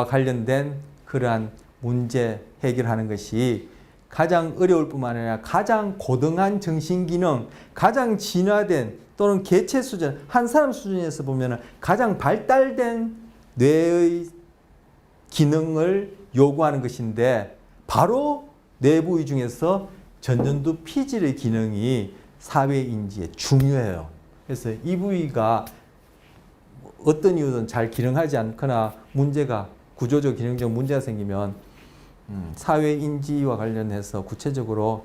관련된 그러한 문제 해결하는 것이 가장 어려울 뿐만 아니라 가장 고등한 정신기능, 가장 진화된 또는 개체 수준, 한 사람 수준에서 보면 가장 발달된 뇌의 기능을 요구하는 것인데 바로 뇌부위 중에서 전전두 피질의 기능이 사회인지에 중요해요. 그래서 이 부위가 어떤 이유든 잘 기능하지 않거나 문제가 구조적 기능적 문제가 생기면 사회인지와 관련해서 구체적으로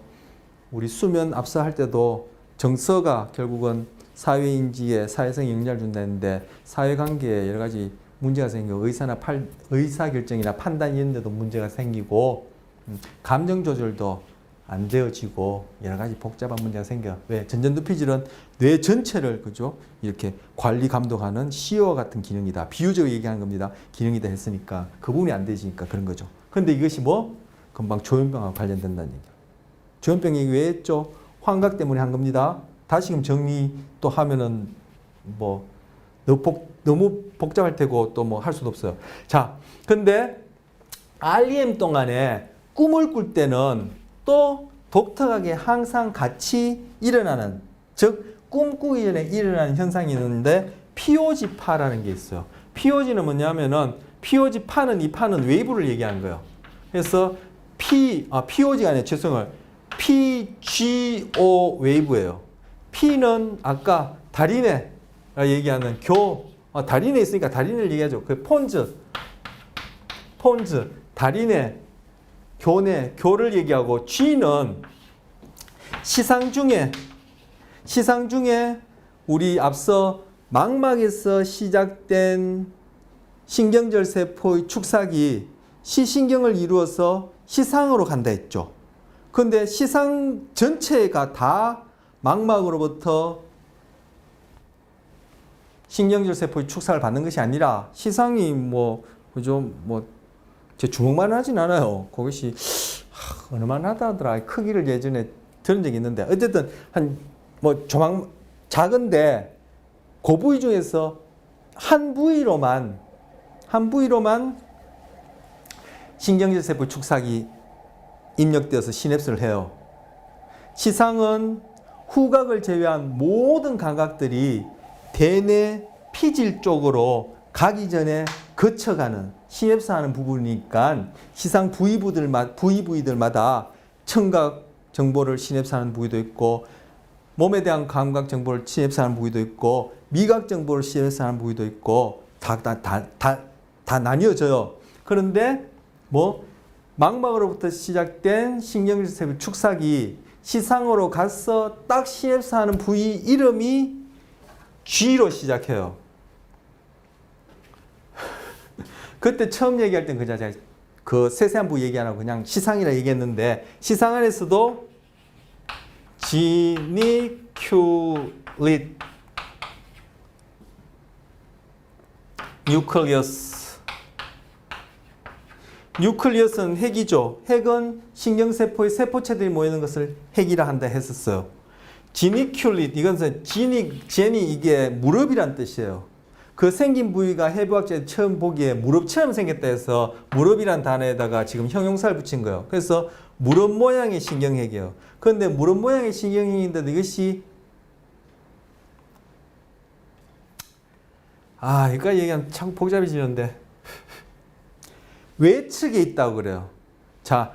우리 수면 압사 할 때도 정서가 결국은 사회인지에 사회성에 영향을 준다는데 사회관계에 여러 가지 문제가 생기고 의사결정이나 판단 이런 데도 문제가 생기고 감정 조절도 안 되어지고 여러 가지 복잡한 문제가 생겨. 왜? 전전두 피질은 뇌 전체를 그죠? 이렇게 관리 감독하는 CEO 같은 기능이다. 비유적으로 얘기하는 겁니다. 기능이다 했으니까 그 부분이 안 되지니까 그런 거죠. 그런데 이것이 뭐? 금방 조현병하고 관련된다는 얘기예요. 조현병 얘기 왜 했죠? 환각 때문에 한 겁니다. 다시금 정리 또 하면은 뭐 너무 복잡할 테고 또 뭐 할 수도 없어요. 자, 근데 REM 동안에 꿈을 꿀 때는 또 독특하게 항상 같이 일어나는, 즉 꿈꾸기 전에 일어나는 현상이 있는데 POG파라는 게 있어요. POG는 뭐냐면은 POG 파는 이 파는 웨이브를 얘기하는 거예요. 그래서 POG가 아니라 죄송해요. PGO 웨이브예요. P는 아까 다리뇌 얘기하는 다리뇌 있으니까 다리뇌를 얘기하죠. 그 폰즈, 다리뇌, 교를 얘기하고 G는 시상 중에 우리 앞서 망막에서 시작된 신경절 세포의 축삭이 시신경을 이루어서 시상으로 간다 했죠. 그런데 시상 전체가 다 망막으로부터 신경절 세포의 축삭을 받는 것이 아니라 시상이 제 주먹만 하진 않아요. 그것이 얼마나 하더라. 크기를 예전에 들은 적이 있는데 어쨌든 작은데 그 부위 중에서 한 부위로만 신경질 세포 축삭이 입력되어서 시냅스를 해요. 시상은 후각을 제외한 모든 감각들이 대뇌 피질 쪽으로 가기 전에 거쳐가는 시냅스하는 부분이니까 시상 부위들마다 청각 정보를 시냅스하는 부위도 있고 몸에 대한 감각 정보를 시냅스하는 부위도 있고 미각 정보를 시냅스하는 부위도 있고 다 나뉘어져요. 그런데 망막으로부터 시작된 신경질세포 축삭이 시상으로 가서 딱 시냅스하는 부위 이름이 G로 시작해요. 그때 처음 얘기할 땐 제가 그 세세한 부위 얘기 안 하고 그냥 시상이라 얘기했는데 시상 안에서도 지니큘릿 뉴클리어스는 핵이죠. 핵은 신경세포의 세포체들이 모이는 것을 핵이라 한다 했었어요. 지니큘릿 이건 제니 이게 무릎이란 뜻이에요. 그 생긴 부위가 해부학자들이 처음 보기에 무릎처럼 생겼다 해서 무릎이란 단어에다가 지금 형용사를 붙인 거예요. 그래서 무릎 모양의 신경핵이에요. 그런데 무릎 모양의 신경핵인데도 이것이 여기까지 얘기하면 참 복잡해지는데 외측에 있다고 그래요. 자,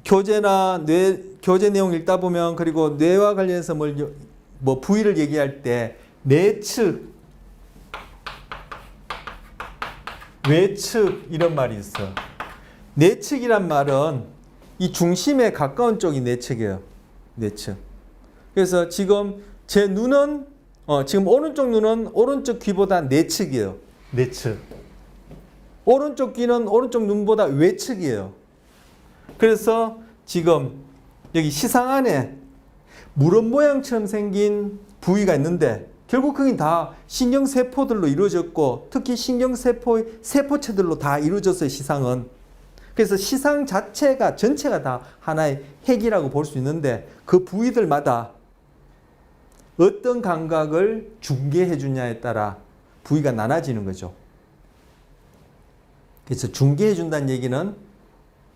교재 내용 읽다 보면 그리고 뇌와 관련해서 부위를 얘기할 때 내측, 외측 이런 말이 있어. 내측이란 말은 이 중심에 가까운 쪽이 내측이에요. 내측. 그래서 지금 제 눈은 지금 오른쪽 눈은 오른쪽 귀보다 내측이에요. 내측. 오른쪽 귀는 오른쪽 눈보다 외측이에요. 그래서 지금 여기 시상 안에 무릎 모양처럼 생긴 부위가 있는데 결국 그게 다 신경세포들로 이루어졌고 특히 신경세포의 세포체들로 다 이루어졌어요. 시상은. 그래서 시상 자체가 전체가 다 하나의 핵이라고 볼 수 있는데 그 부위들마다 어떤 감각을 중개해 주냐에 따라 부위가 나눠지는 거죠. 그래서 중개해 준다는 얘기는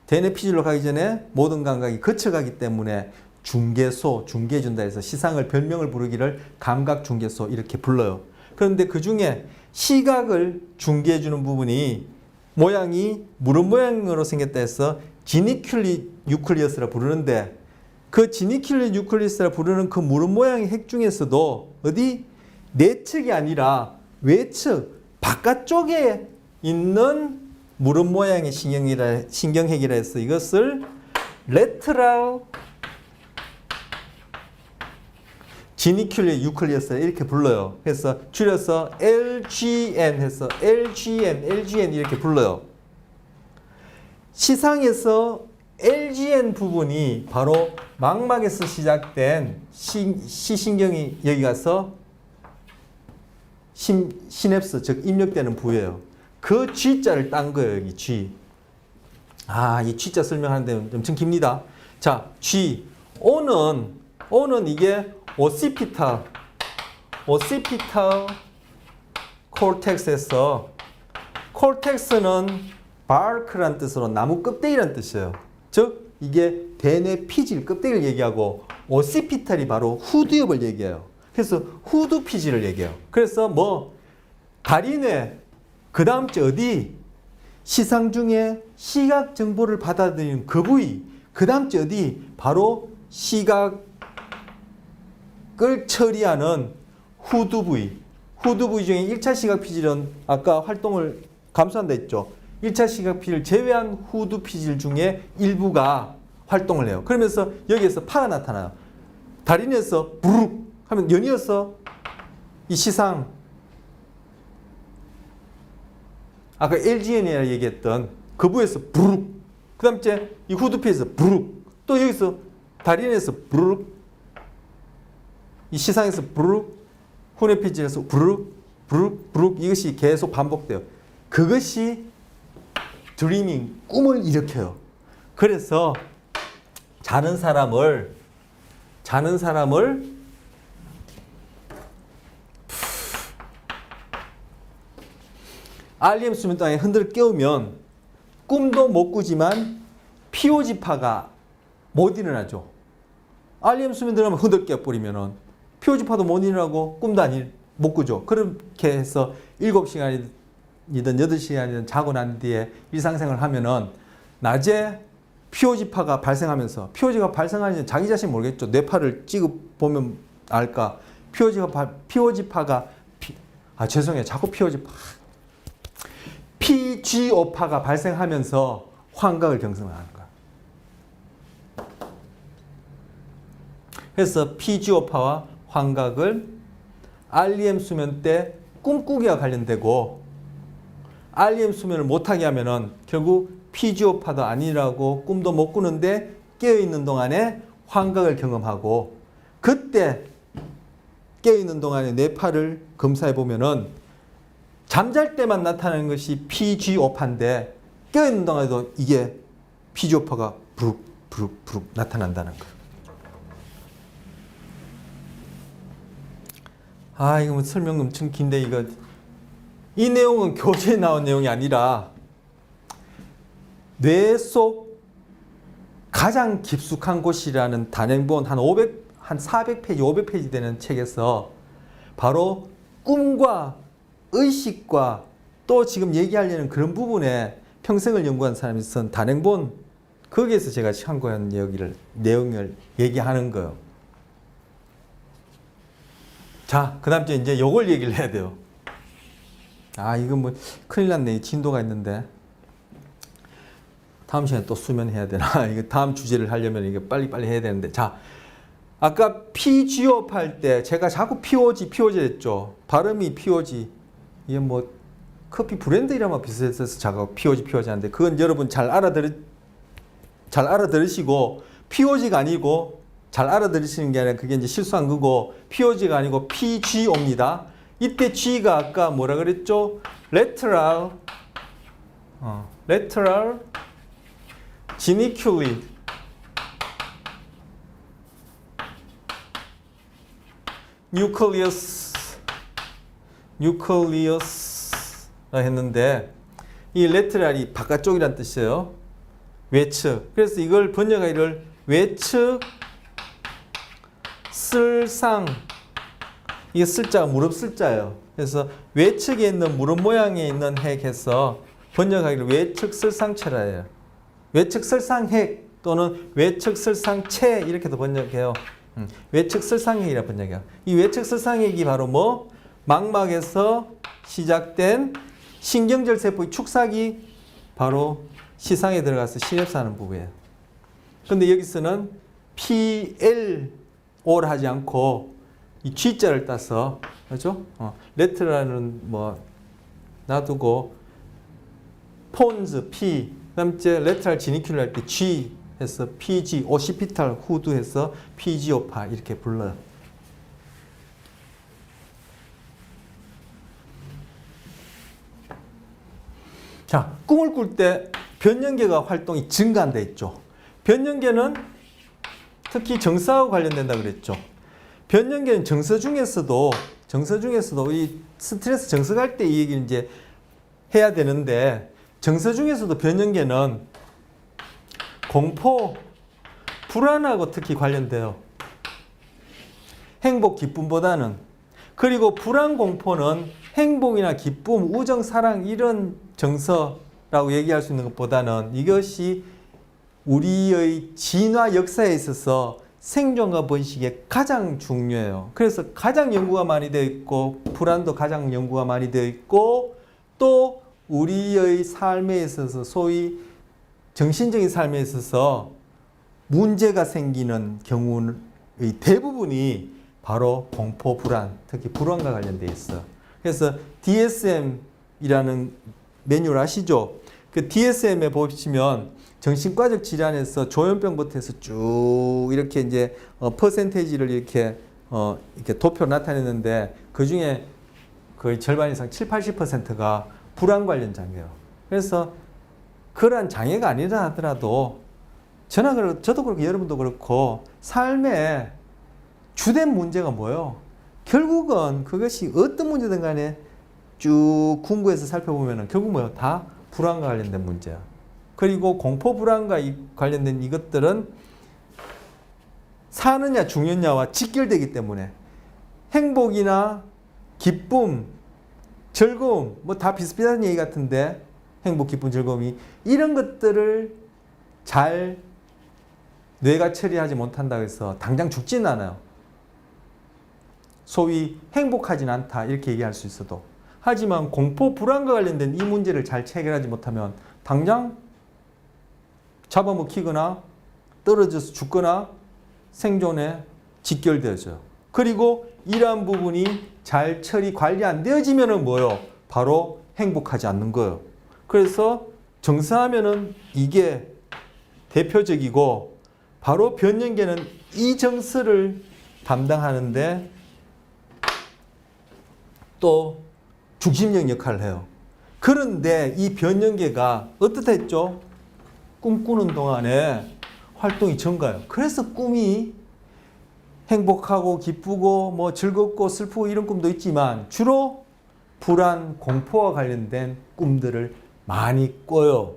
대뇌 피질로 가기 전에 모든 감각이 거쳐가기 때문에 중개해 준다 해서 시상을 별명을 부르기를 감각중개소 이렇게 불러요. 그런데 그 중에 시각을 중개해 주는 부분이 모양이 무릎 모양으로 생겼다 해서 지니큘릿 뉴클리어스라 부르는데 그 지니큘릿 뉴클리어스라 부르는 그 무릎 모양의 핵 중에서도 어디 내측이 아니라 외측 바깥쪽에 있는 무릎 모양의 신경핵이라 해서 이것을 레트럴 지니큘릿 뉴클리어스 이렇게 불러요. 그래서 줄여서 LGN 해서 LGN 이렇게 불러요. 시상에서 LGN 부분이 바로 망막에서 시작된 시신경이 여기 가서 시냅스 즉 입력되는 부위예요. 그 G자를 딴 거예요. 여기 G. 이 G자 설명하는데 엄청 깁니다. 자, G. O는 이게 오시피탈 콜텍스에서 콜텍스는 bark란 뜻으로 나무 껍데기란 뜻이에요. 즉 이게 대뇌 피질 껍데기를 얘기하고 오시피탈이 바로 후두엽을 얘기해요. 그래서 후두 피질을 얘기해요. 그래서 다리뇌 그 다음째 어디 시상 중에 시각 정보를 받아들이는 그 부위 그 다음째 어디 바로 시각 을 처리하는 후두 부위 중에 1차 시각 피질은 아까 활동을 감소한다 했죠. 1차 시각 피질 제외한 후두 피질 중에 일부가 활동을 해요. 그러면서 여기에서 파가 나타나요. 다리에서 부룩 하면 연이어서 이 시상 아까 LGN이라 얘기했던 그 부위에서 부룩 그 다음째 이 후두 피에서 부룩 또 여기서 다리에서 부룩 이 시상에서 부룩, 후뇌 피질에서 부룩 이것이 계속 반복돼요. 그것이 드리밍, 꿈을 일으켜요. 그래서 자는 사람을 REM 수면 동안에 흔들어 깨우면 꿈도 못 꾸지만 POG파가 못 일어나죠. REM 수면 들어가면 흔들어 깨버리면은 POG파도 못 일어나고 꿈도 못 꾸죠. 그렇게 해서 7시간이든 8시간이든 자고 난 뒤에 일상생활을 하면은 낮에 POG파가 발생하면서 POG가 발생하는지 자기 자신 모르겠죠. 뇌파를 찍어 보면 알까. POG파가 죄송해요. 자꾸 PGO파가 발생하면서 환각을 경험하는 거야. 그래서 PGO파와 환각을 REM 수면 때 꿈꾸기와 관련되고 REM 수면을 못하게 하면은 결국 PGO파도 아니라고 꿈도 못 꾸는데 깨어있는 동안에 환각을 경험하고 그때 깨어있는 동안에 뇌파를 검사해 보면은 잠잘 때만 나타나는 것이 PGO파인데 깨어있는 동안에도 이게 PGO파가 부룩 나타난다는 거예요. 이거 뭐 설명 엄청 긴데 이 내용은 교재에 나온 내용이 아니라 뇌 속 가장 깊숙한 곳이라는 단행본 한 400페이지, 500페이지 되는 책에서 바로 꿈과 의식과 또 지금 얘기하려는 그런 부분에 평생을 연구한 사람이 쓴 단행본 거기에서 제가 참고한 내용을 얘기하는 거예요. 자, 그 다음 주에 이제 요걸 얘기를 해야 돼요. 이건 뭐 큰일 났네. 진도가 있는데. 다음 시간에 또 수면해야 되나? 이거 다음 주제를 하려면 이게 빨리빨리 해야 되는데. 자, 아까 PGO파 할 때 제가 자꾸 POG 했죠. 발음이 POG. 이게 뭐 커피 브랜드 이름만 비슷해서 자꾸 POG 하는데 그건 여러분 잘 알아들으시고 POG가 아니고 잘 알아들으시는 게 아니라 그게 이제 실수한 거고 POG가 아니고 PGO입니다. 이때 G가 아까 뭐라 그랬죠? lateral geniculate nucleus라 했는데 이 lateral이 바깥쪽이란 뜻이에요. 외측. 그래서 이걸 번역하기를 외측 쓸상. 이게 쓸자가 무릎 쓸자예요. 그래서 외측에 있는 무릎 모양에 있는 핵해서 번역하기를 외측 쓸상체라 해요. 외측 쓸상핵 또는 외측 쓸상체 이렇게도 번역해요. 외측 쓸상핵이라 번역해요. 이 외측 쓸상핵이 바로 뭐? 망막에서 시작된 신경절 세포의 축삭이 바로 시상에 들어가서 신엽사하는 부분이에요. 근데 여기서는 PLO를 하지 않고 이 G자를 따서 그렇죠? 레트라는 뭐 놔두고 폰즈 P 그다음에 레트럴 지니큘러 할 때 G 해서 PG 오시피탈 후드 해서 PGO파 이렇게 불러요. 자, 꿈을 꿀 때 변연계가 활동이 증가한다 했죠. 변연계는 특히 정서하고 관련된다 그랬죠. 변연계는 정서 중에서도 이 스트레스 정서갈 때 이 얘기를 이제 해야 되는데 정서 중에서도 변연계는 공포, 불안하고 특히 관련돼요. 행복, 기쁨보다는. 그리고 불안, 공포는 행복이나 기쁨, 우정, 사랑 이런 정서라고 얘기할 수 있는 것보다는 이것이 우리의 진화 역사에 있어서 생존과 번식에 가장 중요해요. 그래서 가장 연구가 많이 되어 있고 불안도 가장 연구가 많이 되어 있고 또 우리의 삶에 있어서 소위 정신적인 삶에 있어서 문제가 생기는 경우의 대부분이 바로 공포, 불안, 특히 불안과 관련되어 있어요. 그래서 DSM이라는 매뉴얼 아시죠? 그 DSM에 보시면 정신과적 질환에서 조현병부터 해서 쭉 이렇게 이제 퍼센테이지를 이렇게 도표로 나타내는데 그 중에 거의 절반 이상 70~80%가 불안 관련 장애예요. 그래서 그러한 장애가 아니라 하더라도 저도 그렇고 여러분도 그렇고 삶의 주된 문제가 뭐예요? 결국은 그것이 어떤 문제든 간에 쭉 궁구해서 살펴보면 결국 뭐예요? 다 불안과 관련된 문제야. 그리고 공포 불안과 관련된 이것들은 사느냐 죽느냐와 직결되기 때문에 행복이나 기쁨, 즐거움 뭐 다 비슷비슷한 얘기 같은데 행복, 기쁨, 즐거움이 이런 것들을 잘 뇌가 처리하지 못한다고 해서 당장 죽지는 않아요. 소위 행복하진 않다 이렇게 얘기할 수 있어도 하지만 공포, 불안과 관련된 이 문제를 잘 체결하지 못하면 당장 잡아먹히거나 떨어져서 죽거나 생존에 직결되어져요. 그리고 이러한 부분이 잘 처리, 관리 안 되어지면 뭐예요? 바로 행복하지 않는 거예요. 그래서 정사하면은 이게 대표적이고 바로 변연계는 이 정서를 담당하는데 또 중심적 역할을 해요. 그런데 이 변연계가 어떻다 했죠? 꿈꾸는 동안에 활동이 증가해요. 그래서 꿈이 행복하고 기쁘고 뭐 즐겁고 슬프고 이런 꿈도 있지만 주로 불안, 공포와 관련된 꿈들을 많이 꿔요.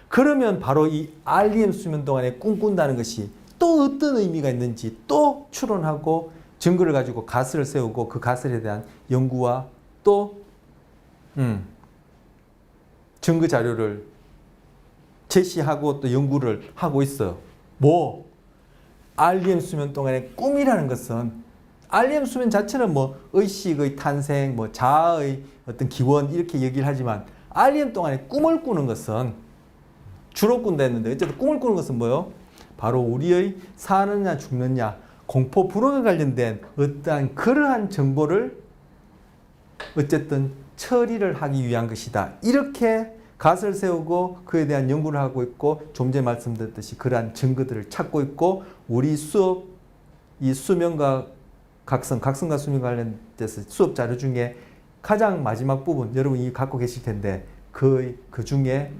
그러면 바로 이 REM 수면 동안에 꿈꾼다는 것이 또 어떤 의미가 있는지 또 추론하고 증거를 가지고 가설을 세우고 그 가설에 대한 연구와 또 증거 자료를 제시하고 또 연구를 하고 있어요. 뭐 REM 수면 동안의 꿈이라는 것은 REM 수면 자체는 뭐 의식의 탄생, 뭐 자아의 어떤 기원 이렇게 얘기를 하지만 REM 동안에 꿈을 꾸는 것은 주로 꾼다 했는데 어쨌든 꿈을 꾸는 것은 뭐예요? 바로 우리의 사느냐 죽느냐 공포 불안과 관련된 어떠한 그러한 정보를 어쨌든 처리를 하기 위한 것이다. 이렇게 가설을 세우고 그에 대한 연구를 하고 있고 좀 전에 말씀드렸듯이 그러한 증거들을 찾고 있고 우리 수업 이 수면과 각성과 수면 관련돼서 수업 자료 중에 가장 마지막 부분 여러분이 갖고 계실 텐데 그 중에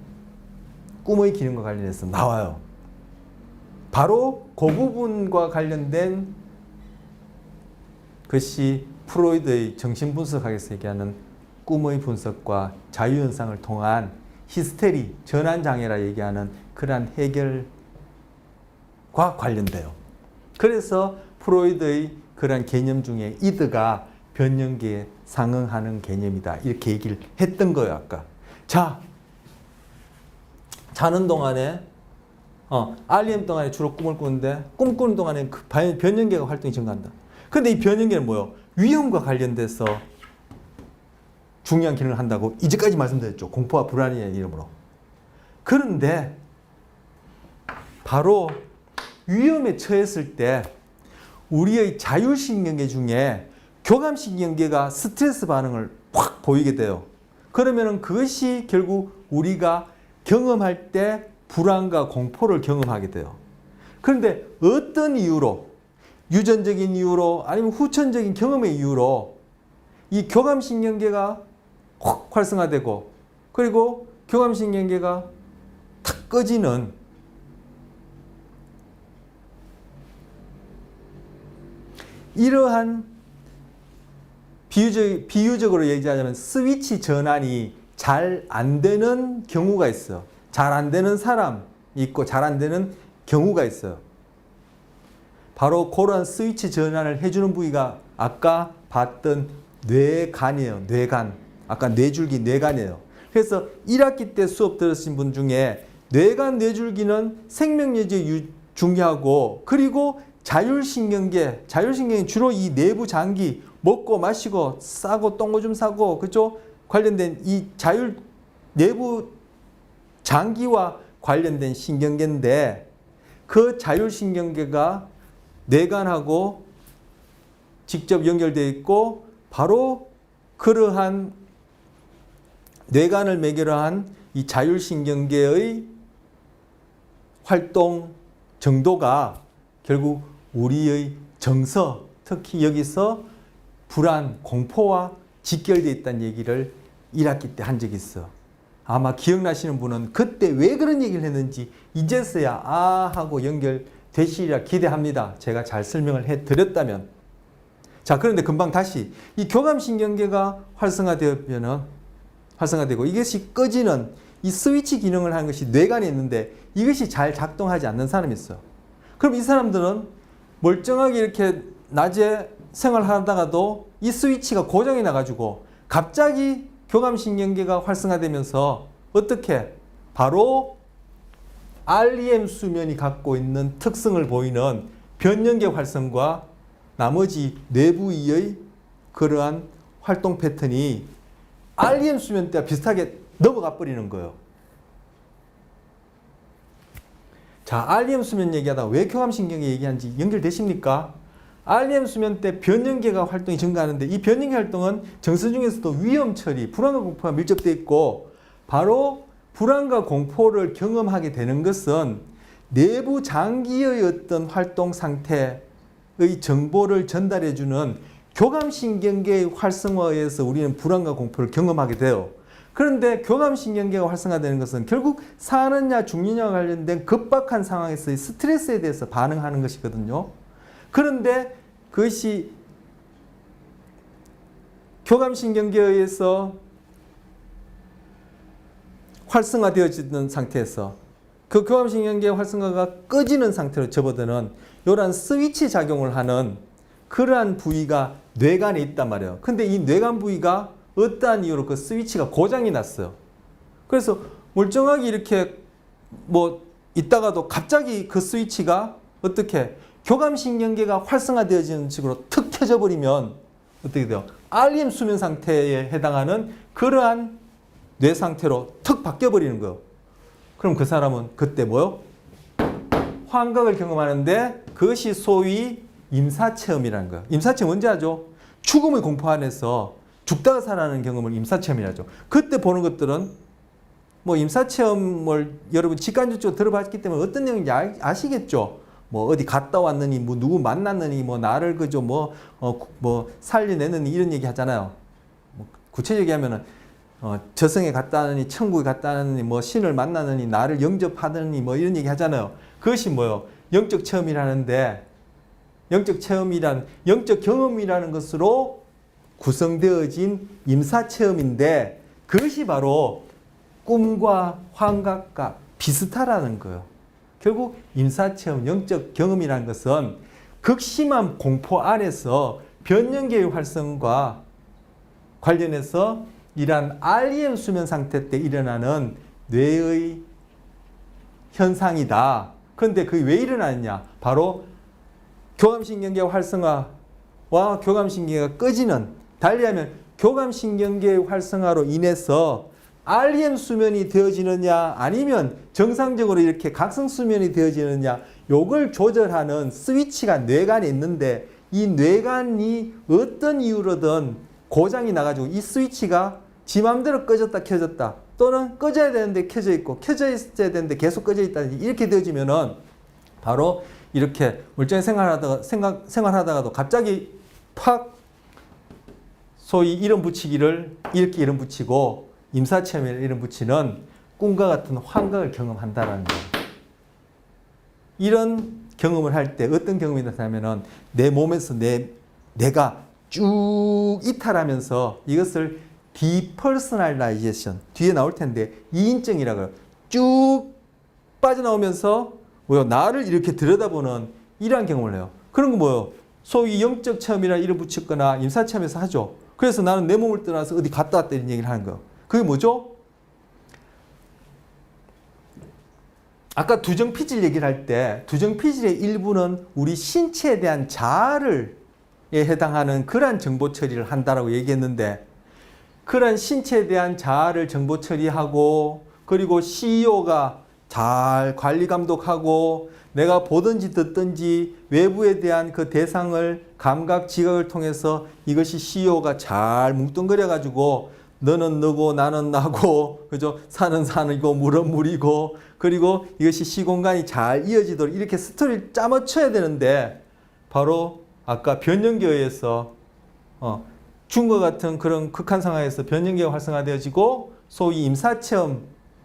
꿈의 기능과 관련해서 나와요. 바로 그 부분과 관련된 것이 프로이드의 정신분석학에서 얘기하는 꿈의 분석과 자유현상을 통한 히스테리, 전환장애라 얘기하는 그러한 해결과 관련돼요. 그래서 프로이드의 그러한 개념 중에 이드가 변연계에 상응하는 개념이다. 이렇게 얘기를 했던 거예요, 아까. 자, 자는 동안에 REM 동안에 주로 꿈을 꾸는데 꿈꾸는 동안에 그 변연계가 활동이 증가한다. 근데 이 변연계는 뭐예요? 위험과 관련돼서 중요한 기능을 한다고 이제까지 말씀드렸죠. 공포와 불안이라는 이름으로. 그런데 바로 위험에 처했을 때 우리의 자율신경계 중에 교감신경계가 스트레스 반응을 확 보이게 돼요. 그러면 그것이 결국 우리가 경험할 때 불안과 공포를 경험하게 돼요. 그런데 어떤 이유로 유전적인 이유로 아니면 후천적인 경험의 이유로 이 교감신경계가 확 활성화되고 그리고 교감신경계가 탁 꺼지는 이러한 비유적으로 얘기하자면 스위치 전환이 잘 안 되는 경우가 있어요. 잘 안 되는 사람이 있고 잘 안 되는 경우가 있어요. 바로 그런 스위치 전환을 해주는 부위가 아까 봤던 뇌간이에요. 뇌간. 아까 뇌줄기 뇌간이에요. 그래서 1학기 때 수업 들으신 분 중에 뇌간 뇌줄기는 생명력이 중요하고 그리고 자율신경이 주로 이 내부 장기 먹고 마시고 싸고 똥오줌 싸고 그죠? 관련된 이 내부 장기와 관련된 신경계인데 그 자율신경계가 뇌간하고 직접 연결되어 있고 바로 그러한 뇌간을 매개로 한 이 자율신경계의 활동 정도가 결국 우리의 정서, 특히 여기서 불안, 공포와 직결되어 있다는 얘기를 1학기 때 한 적이 있어. 아마 기억나시는 분은 그때 왜 그런 얘기를 했는지 이제서야 아 하고 연결되시리라 기대합니다. 제가 잘 설명을 해드렸다면. 자, 그런데 금방 다시 이 교감신경계가 활성화되고 이것이 꺼지는 이 스위치 기능을 하는 것이 뇌관에 있는데 이것이 잘 작동하지 않는 사람이 있어요. 그럼 이 사람들은 멀쩡하게 이렇게 낮에 생활하다가도 이 스위치가 고장이 나가지고 갑자기 교감신경계가 활성화되면서 어떻게 바로 REM 수면이 갖고 있는 특성을 보이는 변연계 활성과 나머지 뇌부위의 그러한 활동 패턴이 REM 수면 때와 비슷하게 넘어가 버리는 거예요. 자, REM 수면 얘기하다가 왜 교감신경계 얘기하는지 연결되십니까? REM 수면 때 변연계가 활동이 증가하는데 이 변연계 활동은 정서 중에서도 위험 처리, 불안과 공포가 밀접되어 있고 바로 불안과 공포를 경험하게 되는 것은 내부 장기의 어떤 활동 상태의 정보를 전달해주는 교감신경계의 활성화에 의해서 우리는 불안과 공포를 경험하게 돼요. 그런데 교감신경계가 활성화되는 것은 결국 사느냐 죽느냐와 관련된 급박한 상황에서의 스트레스에 대해서 반응하는 것이거든요. 그런데 그것이 교감신경계에 의해서 활성화되어지는 상태에서 그 교감신경계 활성화가 꺼지는 상태로 접어드는 이러한 스위치 작용을 하는 그러한 부위가 뇌관에 있단 말이에요. 근데 이 뇌관 부위가 어떠한 이유로 그 스위치가 고장이 났어요. 그래서 멀쩡하게 이렇게 뭐 있다가도 갑자기 그 스위치가 어떻게 교감신경계가 활성화되어지는 식으로 툭 켜져 버리면 어떻게 돼요? REM 수면 상태에 해당하는 그러한 뇌 상태로 턱 바뀌어 버리는 거예요. 그럼 그 사람은 그때 뭐요? 환각을 경험하는데 그것이 소위 임사체험이라는 거예요. 임사체험 언제 하죠? 죽음의 공포 안에서 죽다가 살아나는 경험을 임사체험이라죠. 그때 보는 것들은 뭐 임사체험을 여러분 직간접적으로 들어봤기 때문에 어떤 내용인지 아시겠죠? 뭐 어디 갔다 왔느니 뭐 누구 만났느니 뭐 나를 그저 뭐 살려내느니 이런 얘기 하잖아요. 뭐 구체적으로 하면은 저승에 갔다 하느니 천국에 갔다 하느니 뭐 신을 만나느니 나를 영접하느니 뭐 이런 얘기 하잖아요. 그것이 뭐요? 영적 체험이라는데 영적 경험이라는 것으로 구성되어진 임사체험인데 그것이 바로 꿈과 환각과 비슷하다는 거예요. 결국 임사체험, 영적 경험이라는 것은 극심한 공포 안에서 변연계의 활성과 관련해서 이러한 REM 수면 상태 때 일어나는 뇌의 현상이다. 그런데 그게 왜 일어나느냐? 바로 교감신경계 활성화와 교감신경계가 꺼지는, 달리하면 교감신경계 활성화로 인해서 REM 수면이 되어지느냐 아니면 정상적으로 이렇게 각성 수면이 되어지느냐, 요걸 조절하는 스위치가 뇌관에 있는데 이 뇌관이 어떤 이유로든 고장이 나가지고 이 스위치가 지 맘대로 꺼졌다 켜졌다, 또는 꺼져야 되는데 켜져 있고 켜져 있어야 되는데 계속 꺼져 있다, 이렇게 되어지면은 바로 이렇게 멀쩡히 생활하다가도 갑자기 팍 소위 이름 붙이기를 이렇게 이름 붙이고 임사체험에 이름 붙이는 꿈과 같은 환각을 경험한다라는 거예요. 이런 경험을 할 때 어떤 경험이 나타나면은 내 몸에서 내가 쭉 이탈하면서 이것을 디퍼스널라이제이션, 뒤에 나올 텐데 이인증이라고 해요. 쭉 빠져나오면서 뭐요? 나를 이렇게 들여다보는 이러한 경험을 해요. 그런 거 뭐요? 소위 영적 체험이라 이름 붙였거나 임사체험에서 하죠. 그래서 나는 내 몸을 떠나서 어디 갔다 왔다 이런 얘기를 하는 거예요. 그게 뭐죠? 아까 두정피질 얘기를 할 때 두정피질의 일부는 우리 신체에 대한 자아에 해당하는 그러한 정보 처리를 한다라고 얘기했는데, 그런 신체에 대한 자아를 정보 처리하고 그리고 CEO가 잘 관리 감독하고 내가 보든지 듣든지 외부에 대한 그 대상을 감각 지각을 통해서 이것이 CEO가 잘 뭉뚱그려 가지고 너는 너고 나는 나고 그죠? 산은 산이고 물은 물이고, 그리고 이것이 시공간이 잘 이어지도록 이렇게 스토리를 짜맞춰야 되는데 바로 아까 변연계에 의해서 준과 같은 그런 극한 상황에서 변연계가 활성화되어지고 소위 임사체험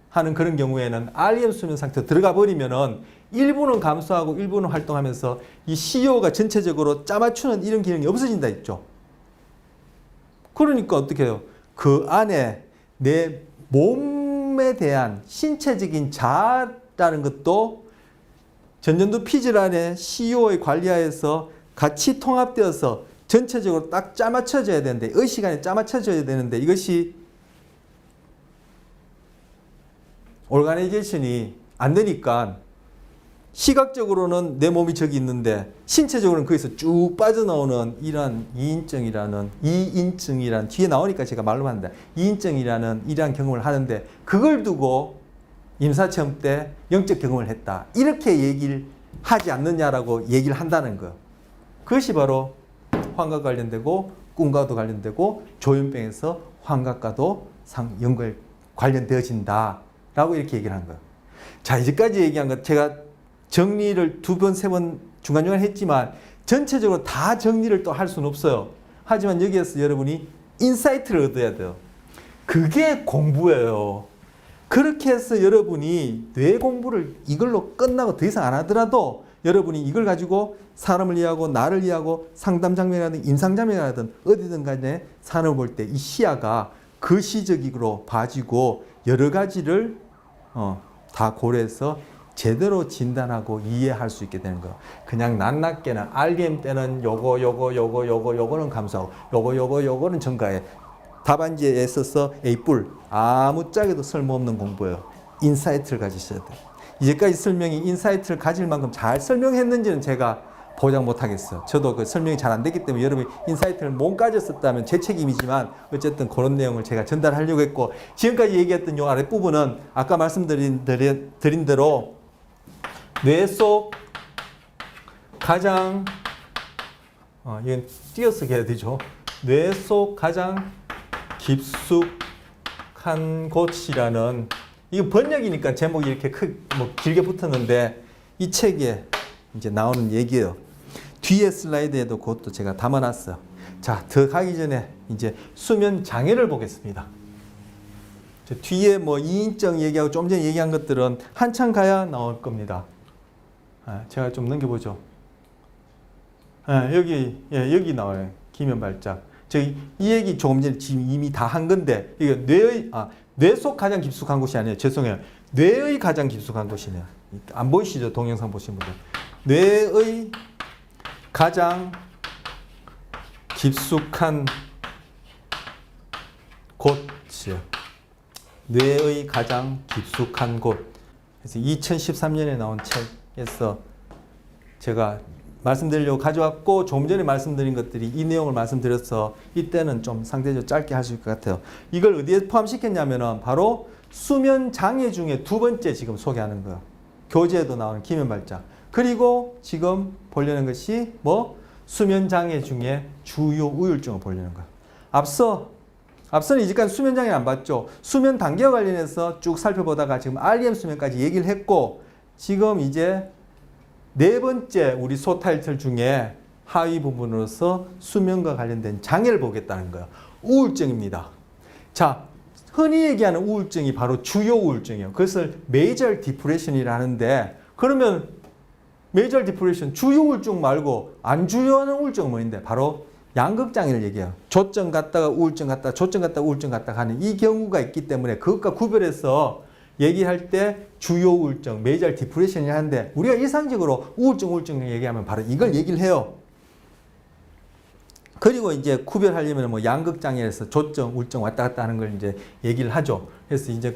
하는 그런 경우에는 REM 수면 상태로 들어가 버리면은 일부는 감소하고 일부는 활동하면서 이 CEO가 전체적으로 짜맞추는 이런 기능이 없어진다 했죠. 그러니까 어떻게 해요? 그 안에 내 몸에 대한 신체적인 자아라는 것도 전전두 피질안에 CEO의 관리하에서 같이 통합되어서 전체적으로 딱 짜맞춰져야 되는데, 의식 안에 짜맞춰져야 되는데, 이것이 오르가나이제이션이 안 되니까 시각적으로는 내 몸이 저기 있는데 신체적으로는 거기서 쭉 빠져나오는 이러한 이인증이란 뒤에 나오니까 제가 말로 한다. 이인증이라는 이러한 경험을 하는데 그걸 두고 임사체험 때 영적 경험을 했다. 이렇게 얘기를 하지 않느냐라고 얘기를 한다는 거예요. 그것이 바로 환각 관련되고 꿈과도 관련되고 조현병에서 환각과도 연결 관련되어진다라고 이렇게 얘기를 한 거예요. 자, 이제까지 얘기한 것 제가 정리를 2번, 3번 중간중간 했지만 전체적으로 다 정리를 또 할 수는 없어요. 하지만 여기에서 여러분이 인사이트를 얻어야 돼요. 그게 공부예요. 그렇게 해서 여러분이 뇌 공부를 이걸로 끝나고 더 이상 안 하더라도 여러분이 이걸 가지고 사람을 이해하고 나를 이해하고 상담 장면이라든 임상 장면이라든 어디든 간에 산업을 볼 때 이 시야가 거시적으로 봐지고 여러 가지를 다 고려해서 제대로 진단하고 이해할 수 있게 되는 거예요. 그냥 낱낱게는 REM 때는 요거는 감소하고 요거는 증가해. 답안지에 있어서 A뿔 아무짝에도 쓸모없는 공부예요. 인사이트를 가지셔야 돼요. 이제까지 설명이 인사이트를 가질 만큼 잘 설명했는지는 제가 보장 못하겠어요. 저도 그 설명이 잘 안 됐기 때문에 여러분이 인사이트를 못 가졌었다면 제 책임이지만 어쨌든 그런 내용을 제가 전달하려고 했고, 지금까지 얘기했던 요 아랫부분은 아까 말씀드린 대로 뇌 속 가장 이건 띄어서 해야 되죠. 뇌 속 가장 깊숙한 곳이라는, 이거 번역이니까 제목이 이렇게 길게 붙었는데 이 책에 이제 나오는 얘기예요. 뒤에 슬라이드에도 그것도 제가 담아놨어요. 자, 더 가기 전에 이제 수면 장애를 보겠습니다. 뒤에 뭐 이인증 얘기하고 좀 전에 얘기한 것들은 한참 가야 나올 겁니다. 제가 좀 넘겨보죠. 여기 나와요. 기면발작. 이 얘기 조금 전에 지금 이미 다 한 건데, 이거 뇌 속 가장 깊숙한 곳이 아니에요. 죄송해요. 뇌의 가장 깊숙한 곳이네요. 안 보이시죠? 동영상 보신 분들. 뇌의 가장 깊숙한 곳이요. 뇌의 가장 깊숙한 곳. 그래서 2013년에 나온 책에서 제가 말씀드리려고 가져왔고, 조금 전에 말씀드린 것들이 이 내용을 말씀드려서 이때는 좀 상대적으로 짧게 할 수 있을 것 같아요. 이걸 어디에 포함시켰냐면은 바로 수면 장애 중에 2번째 지금 소개하는 거예요. 교재에도 나오는 기면발작. 그리고 지금 보려는 것이 수면 장애 중에 주요 우울증을 보려는 거예요. 앞서는 이제까지 수면 장애는 안 봤죠. 수면 단계와 관련해서 쭉 살펴보다가 지금 REM 수면까지 얘기를 했고, 지금 이제 4번째 우리 소타이틀 중에 하위 부분으로서 수면과 관련된 장애를 보겠다는 거예요. 우울증입니다. 자, 흔히 얘기하는 우울증이 바로 주요 우울증이에요. 그것을 메이저 디프레션이라 하는데, 그러면 메이저 디프레션, 주요 우울증 말고 안 주요하는 우울증은 뭐인데? 바로 양극장애를 얘기해요. 조증 갔다가 우울증 갔다가 조증 갔다가 우울증 갔다가 하는 이 경우가 있기 때문에 그것과 구별해서 얘기할 때 주요 우울증, 메이저 디프레션이 하는데, 우리가 일상적으로 우울증 얘기하면 바로 이걸 얘기를 해요. 그리고 이제 구별하려면 양극장애에서 조증, 우울증 왔다 갔다 하는 걸 이제 얘기를 하죠. 그래서 이제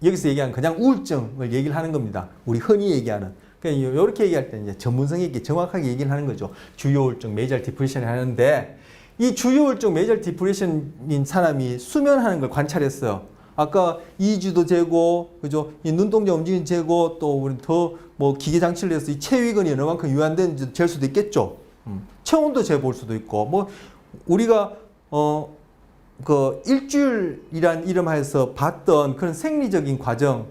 여기서 얘기하는 그냥 우울증을 얘기를 하는 겁니다. 우리 흔히 얘기하는. 그러니까 이렇게 얘기할 때 이제 전문성 있게 정확하게 얘기를 하는 거죠. 주요 우울증, 메이저 디프레션을 하는데, 이 주요 우울증, 메이저 디프레션인 사람이 수면하는 걸 관찰했어요. 아까 이주도 재고, 그죠? 이 눈동자 움직임 재고, 또 우리 더 기계 장치를 해서 이 체위근이 어느 만큼 유한되는지 잴 수도 있겠죠. 체온도 재볼 수도 있고, 우리가 그 일주일이란 이름하에서 봤던 그런 생리적인 과정,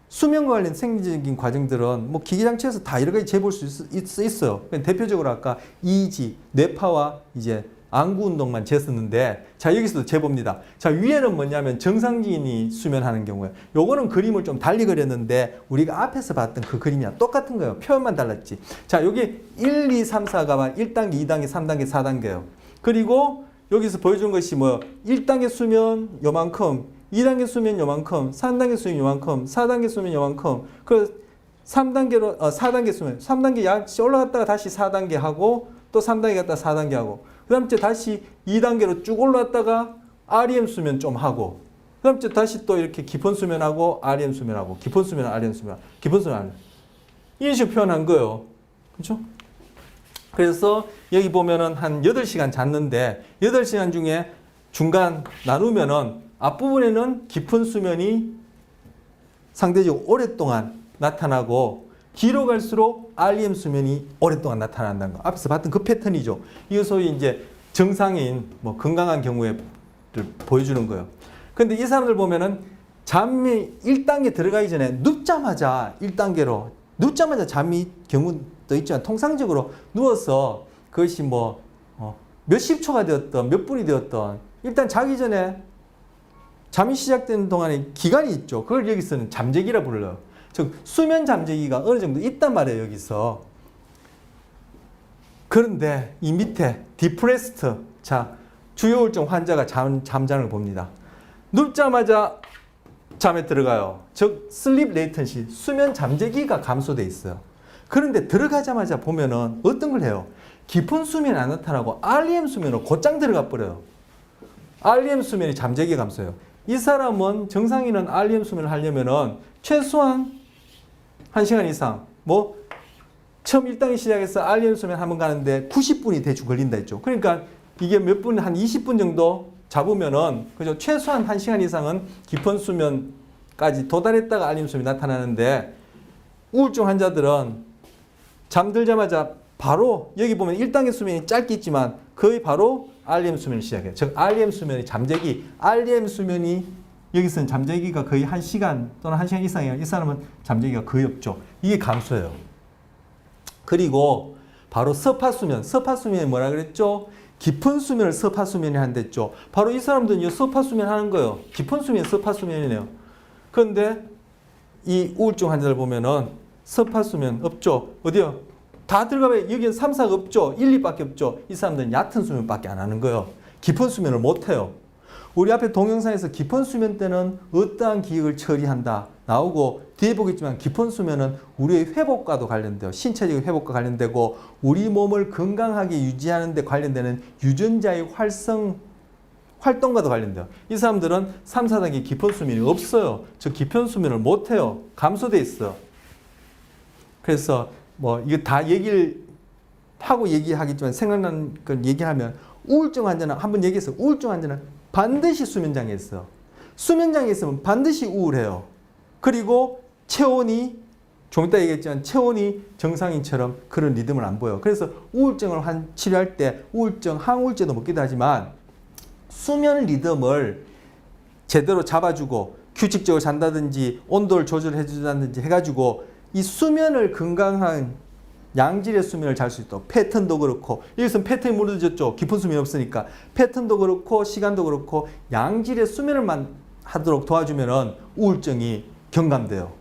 수면과 관련 생리적인 과정들은 기계 장치에서 다 여러 가지 재볼 수 있어요. 대표적으로 아까 EEG, 뇌파와 이제 안구 운동만 쟀었는데 자 여기서도 재봅니다. 자 위에는 뭐냐면 정상인이 수면하는 경우에 요거는 그림을 좀 달리 그렸는데 우리가 앞에서 봤던 그 그림이랑 똑같은 거예요. 표현만 달랐지. 자 여기 1, 2, 3, 4가 1단계, 2단계, 3단계, 4단계예요. 그리고 여기서 보여준 것이 뭐 1단계 수면 요만큼, 2단계 수면 요만큼, 3단계 수면 요만큼, 4단계 수면 요만큼, 그 3단계로 4단계 수면, 3단계 약씩 올라갔다가 다시 4단계 하고 또 3단계 갔다가 4단계 하고 그 다음 주 다시 2단계로 쭉 올라왔다가 REM 수면 좀 하고 그 다음 주 다시 또 이렇게 깊은 수면하고 REM 수면하고 깊은 수면, REM 수면, 깊은 수면, REM 이런 식으로 표현한 거예요. 그렇죠? 그래서 여기 보면은 한 8시간 잤는데 8시간 중에 중간 나누면은 앞부분에는 깊은 수면이 상대적으로 오랫동안 나타나고 뒤로 갈수록 REM 수면이 오랫동안 나타난다는 거. 앞에서 봤던 그 패턴이죠. 이거 소위 이제 정상인, 뭐 건강한 경우에 보여주는 거예요. 근데 이 사람들 보면은 잠이 1단계 들어가기 전에 눕자마자 1단계로, 눕자마자 잠이 경우도 있지만 통상적으로 누워서 그것이 뭐 몇십 초가 되었던 몇 분이 되었던 일단 자기 전에 잠이 시작되는 동안에 기간이 있죠. 그걸 여기서는 잠재기라 불러요. 즉 수면 잠재기가 어느 정도 있단 말이에요. 여기서. 그런데 이 밑에 디프레스트, 자 주요우울증 환자가 잠자는 걸 봅니다. 눕자마자 잠에 들어가요. 즉 슬립 레이턴시, 수면 잠재기가 감소돼 있어요. 그런데 들어가자마자 보면은 어떤 걸 해요? 깊은 수면이 안 나타나고 REM 수면으로 곧장 들어가 버려요. REM 수면이 잠재기 감소해요. 이 사람은 정상인은 REM 수면을 하려면은 최소한 1시간 이상, 뭐 처음 1단계 시작해서 REM 수면 한번 가는데 90분이 대충 걸린다 했죠. 그러니까 이게 몇 분, 한 20분 정도 잡으면은 그죠? 최소한 1시간 이상은 깊은 수면까지 도달했다가 REM 수면이 나타나는데 우울증 환자들은 잠들자마자 바로 여기 보면 1단계 수면이 짧게 있지만 거의 바로 REM 수면을 시작해요. 즉 REM 수면이 잠재기, REM 수면이 여기서는 잠재기가 거의 1시간 또는 1시간 이상이에요. 이 사람은 잠재기가 거의 없죠. 이게 감소예요. 그리고 바로 서파수면, 서파수면이 뭐라 그랬죠? 깊은 수면을 서파수면이 한댔죠. 바로 이 사람들은 이 서파수면 하는 거예요. 깊은 수면, 서파수면이네요. 그런데 이 우울증 환자들 보면은 서파수면 없죠. 어디요? 다 들어가면 여기는 3, 4가 없죠. 1, 2밖에 없죠. 이 사람들은 얕은 수면밖에 안 하는 거예요. 깊은 수면을 못 해요. 우리 앞에 동영상에서 깊은 수면 때는 어떠한 기억을 처리한다 나오고 뒤에 보겠지만 깊은 수면은 우리의 회복과도 관련돼요. 신체적인 회복과 관련되고 우리 몸을 건강하게 유지하는 데 관련되는 유전자의 활동과도 관련돼요. 이 사람들은 3, 4단계 깊은 수면이 없어요. 즉 깊은 수면을 못 해요. 감소돼 있어. 그래서 뭐 이거 다 얘기를 하고 얘기하겠지만 생각나는 걸 얘기하면 우울증 환자는 한번 얘기했어요. 우울증 환자는 반드시 수면장애 있어. 수면장애 있으면 반드시 우울해요. 그리고 체온이 좀 이따 얘기했지만 체온이 정상인처럼 그런 리듬을 안 보여요. 그래서 우울증을 치료할 때 우울증 항우울제도 먹기도 하지만 수면 리듬을 제대로 잡아주고 규칙적으로 잔다든지 온도를 조절해 주다든지 해가지고 이 수면을 건강한 양질의 수면을 잘 수 있도록 패턴도 그렇고 여기서는 패턴이 무너졌죠. 깊은 수면이 없으니까 패턴도 그렇고 시간도 그렇고 양질의 수면을 하도록 도와주면 우울증이 경감돼요.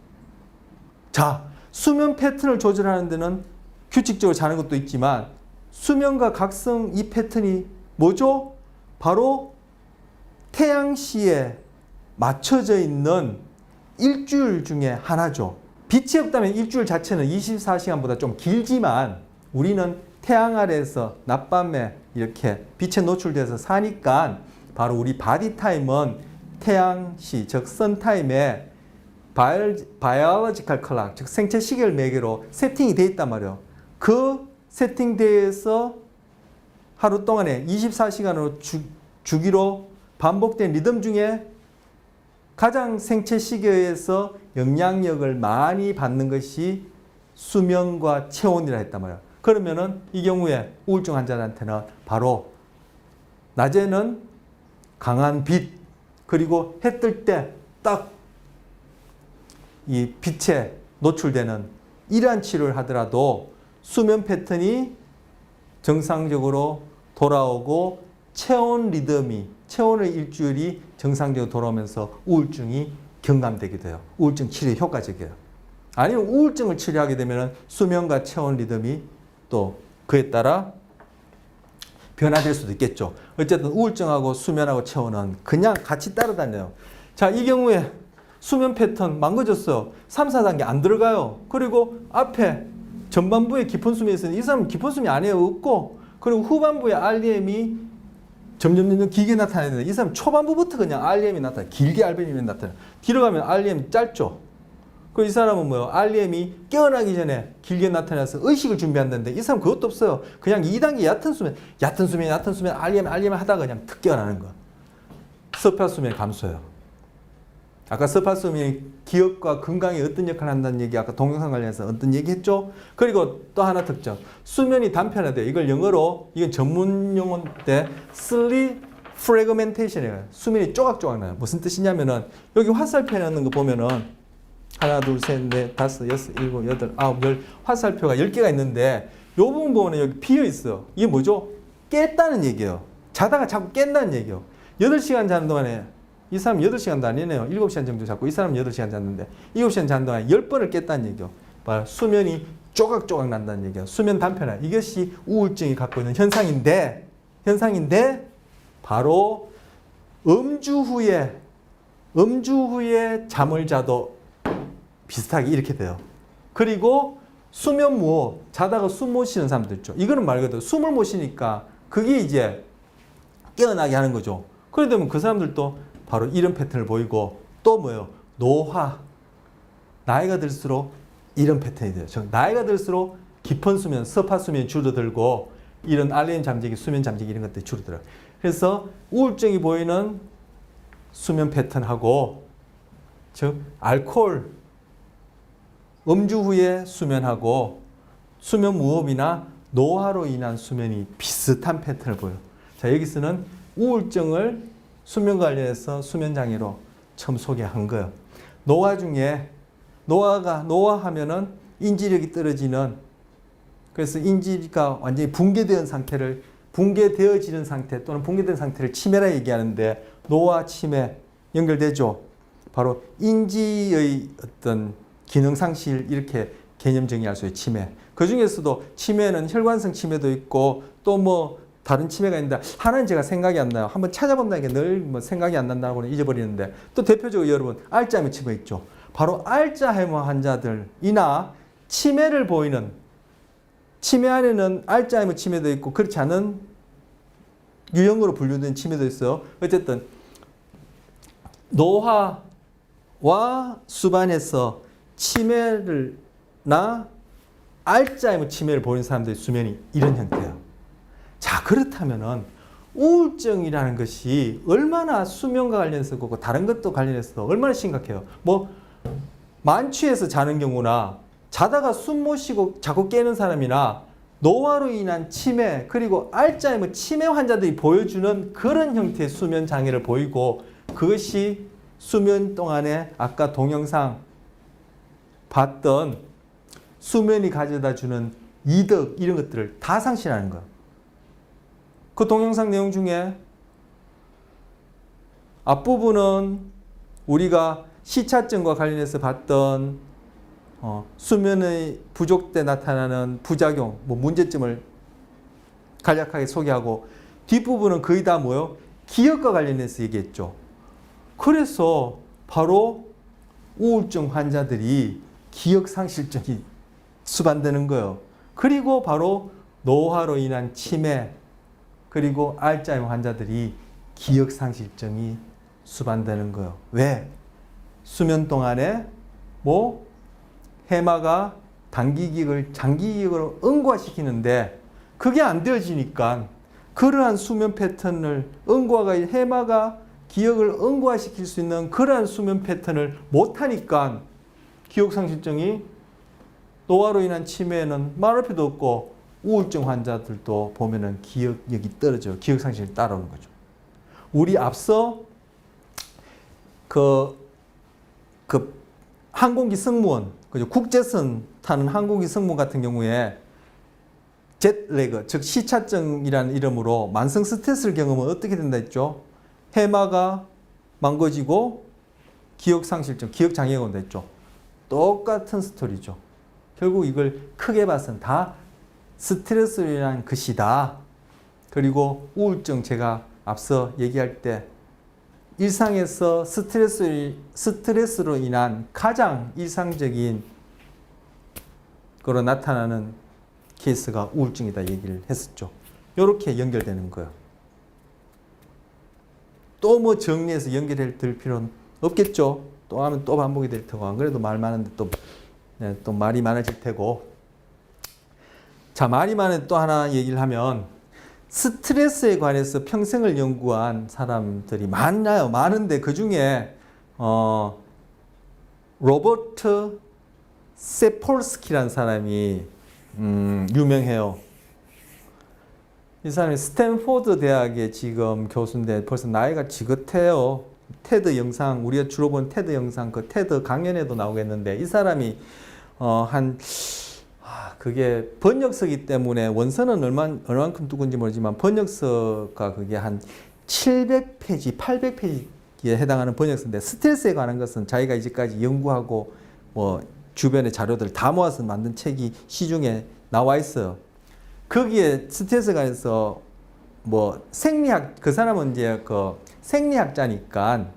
자, 수면 패턴을 조절하는 데는 규칙적으로 자는 것도 있지만 수면과 각성 이 패턴이 뭐죠? 바로 태양시에 맞춰져 있는 일주일 중에 하나죠. 빛이 없다면 일주일 자체는 24시간보다 좀 길지만 우리는 태양 아래에서 낮밤에 이렇게 빛에 노출돼서 사니까 바로 우리 바디 타임은 태양시, 즉 선타임에 바이올로지컬 클락, 즉 생체 시계를 매개로 세팅이 돼 있단 말이에요. 그 세팅돼서 하루 동안에 24시간으로 주기로 반복된 리듬 중에 가장 생체 시계에서 영향력을 많이 받는 것이 수면과 체온이라 했단 말이에요. 그러면은 이 경우에 우울증 환자한테는 바로 낮에는 강한 빛 그리고 해 뜰 때 딱 이 빛에 노출되는 이러한 치료를 하더라도 수면 패턴이 정상적으로 돌아오고 체온의 일주일이 정상적으로 돌아오면서 우울증이 경감되게 돼요. 우울증 치료에 효과적이에요. 아니면 우울증을 치료하게 되면 수면과 체온 리듬이 또 그에 따라 변화될 수도 있겠죠. 어쨌든 우울증하고 수면하고 체온은 그냥 같이 따라다녀요. 자, 이 경우에 수면 패턴 망가졌어요. 3, 4단계 안 들어가요. 그리고 앞에 전반부에 깊은 숨이 있으니 이 사람은 깊은 숨이 아니에요. 없고, 그리고 후반부에 REM이 점점 길게 나타나는데 이 사람 초반부부터 그냥 REM이 나타나요. 길게 REM이 나타나요. 뒤로 가면 REM이 짧죠. 그 이 사람은 뭐요? REM이 깨어나기 전에 길게 나타나서 의식을 준비한다는데 이 사람 그것도 없어요. 그냥 2단계 얕은 수면 REM 하다가 그냥 툭 깨어나는 거. 스파 수면이 감소해요. 아까 스파 수면이 기억과 건강에 어떤 역할을 한다는 얘기, 아까 동영상 관련해서 어떤 얘기 했죠? 그리고 또 하나 특징. 수면이 단편화돼요. 이걸 영어로, 이건 전문 용어인데, sleep fragmentation이에요. 수면이 조각조각 나요. 무슨 뜻이냐면은, 여기 화살표 해놓는 거 보면은, 하나, 둘, 셋, 넷, 다섯, 여섯, 일곱, 여덟, 아홉, 열, 화살표가 10개가 있는데, 요 부분 보면 여기 비어 있어요. 이게 뭐죠? 깼다는 얘기예요. 자다가 자꾸 깬다는 얘기예요. 8시간 자는 동안에 이 사람 8시간도 아니네요. 7시간 정도 잤고 이 사람은 8시간 잤는데 7시간 자는 동안에 10번을 깼다는 얘기예요. 수면이 조각조각 난다는 얘기예요. 수면 단편화. 이것이 우울증이 갖고 있는 현상인데 바로 음주 후에 잠을 자도 비슷하게 이렇게 돼요. 그리고 수면 무호흡, 자다가 숨 못 쉬는 사람들 있죠. 이거는 말 그대로 숨을 못 쉬니까 그게 이제 깨어나게 하는 거죠. 그러다 보면 그 사람들도 바로 이런 패턴을 보이고 또 뭐예요? 노화. 나이가 들수록 이런 패턴이 돼요. 나이가 들수록 깊은 수면, 스파 수면이 줄어들고 이런 REM 잠재기, 수면 잠재기 이런 것들이 줄어들어요. 그래서 우울증이 보이는 수면 패턴하고 즉 알코올, 음주 후에 수면하고 수면 무호흡이나 노화로 인한 수면이 비슷한 패턴을 보여요. 자, 여기서는 우울증을 수면 관련해서 수면 장애로 처음 소개한 거예요. 노화 중에 노화하면은 인지력이 떨어지는, 그래서 인지가 완전히 붕괴되어지는 상태 또는 붕괴된 상태를 치매라 얘기하는데 노화 치매 연결되죠. 바로 인지의 어떤 기능 상실 이렇게 개념 정의할 수 있어요. 치매. 그 중에서도 치매는 혈관성 치매도 있고 또 뭐 다른 치매가 있는데 하나는 제가 생각이 안 나요. 한번 찾아본다는 게 늘 뭐 생각이 안 난다고는 잊어버리는데 또 대표적으로 여러분 알츠하이머 치매 있죠. 바로 알츠하이머 환자들이나 치매를 보이는 치매 안에는 알츠하이머 치매도 있고 그렇지 않은 유형으로 분류된 치매도 있어요. 어쨌든 노화와 수반해서 치매나 알츠하이머 치매를 보이는 사람들의 수면이 이런 형태예요. 자, 그렇다면은 우울증이라는 것이 얼마나 수면과 관련해서 그렇고 다른 것도 관련해서 얼마나 심각해요. 뭐 만취해서 자는 경우나 자다가 숨 못 쉬고 자꾸 깨는 사람이나 노화로 인한 치매 그리고 알츠하이머 치매 환자들이 보여주는 그런 형태의 수면 장애를 보이고 그것이 수면 동안에 아까 동영상 봤던 수면이 가져다 주는 이득 이런 것들을 다 상실하는 거예요. 그 동영상 내용 중에 앞부분은 우리가 시차증과 관련해서 봤던 수면의 부족 때 나타나는 부작용, 뭐 문제점을 간략하게 소개하고 뒷부분은 거의 다 뭐요? 기억과 관련해서 얘기했죠. 그래서 바로 우울증 환자들이 기억상실증이 수반되는 거예요. 그리고 바로 노화로 인한 치매 그리고 알츠하이머 환자들이 기억상실증이 수반되는 거예요. 왜? 수면 동안에 뭐 해마가 단기 기억을 장기 기억으로 응고화시키는데 그게 안 되어지니까 그러한 수면 패턴을 해마가 기억을 응고화시킬 수 있는 그러한 수면 패턴을 못하니까 기억상실증이 노화로 인한 치매는 말할 필요도 없고 우울증 환자들도 보면은 기억력이 떨어져요. 기억상실이 따라오는 거죠. 우리 앞서 그 항공기 승무원, 그죠? 국제선 타는 항공기 승무원 같은 경우에 jetlag, 즉 시차증이라는 이름으로 만성 스트레스를 경험하면 어떻게 된다 했죠? 해마가 망가지고 기억상실증, 기억장애가 온다 했죠. 똑같은 스토리죠. 결국 이걸 크게 봐서는 다 스트레스로 인한 것이다. 그리고 우울증 제가 앞서 얘기할 때 일상에서 스트레스로 인한 가장 일상적인 거로 나타나는 케이스가 우울증이다 얘기를 했었죠. 이렇게 연결되는 거예요. 또 뭐 정리해서 연결해 들 필요는 없겠죠. 또 하면 또 반복이 될 테고 안 그래도 말 많은데 또 말이 많아질 테고. 자, 말이 많은데 또 하나 얘기를 하면 스트레스에 관해서 평생을 연구한 사람들이 많아요. 많은데 그 중에 로버트 세폴스키라는 사람이 유명해요. 이 사람이 스탠포드 대학의 지금 교수인데 벌써 나이가 지긋해요. 테드 영상, 우리가 주로 본 테드 영상, 그 테드 강연에도 나오겠는데 이 사람이 그게 번역서기 때문에 원서는 얼만큼 두고인지 모르지만 번역서가 그게 한 700페이지, 800페이지에 해당하는 번역서인데 스트레스에 관한 것은 자기가 이제까지 연구하고 뭐 주변의 자료들 다 모아서 만든 책이 시중에 나와 있어요. 거기에 스트레스에 관해서 뭐 생리학, 그 사람은 이제 그 생리학자니까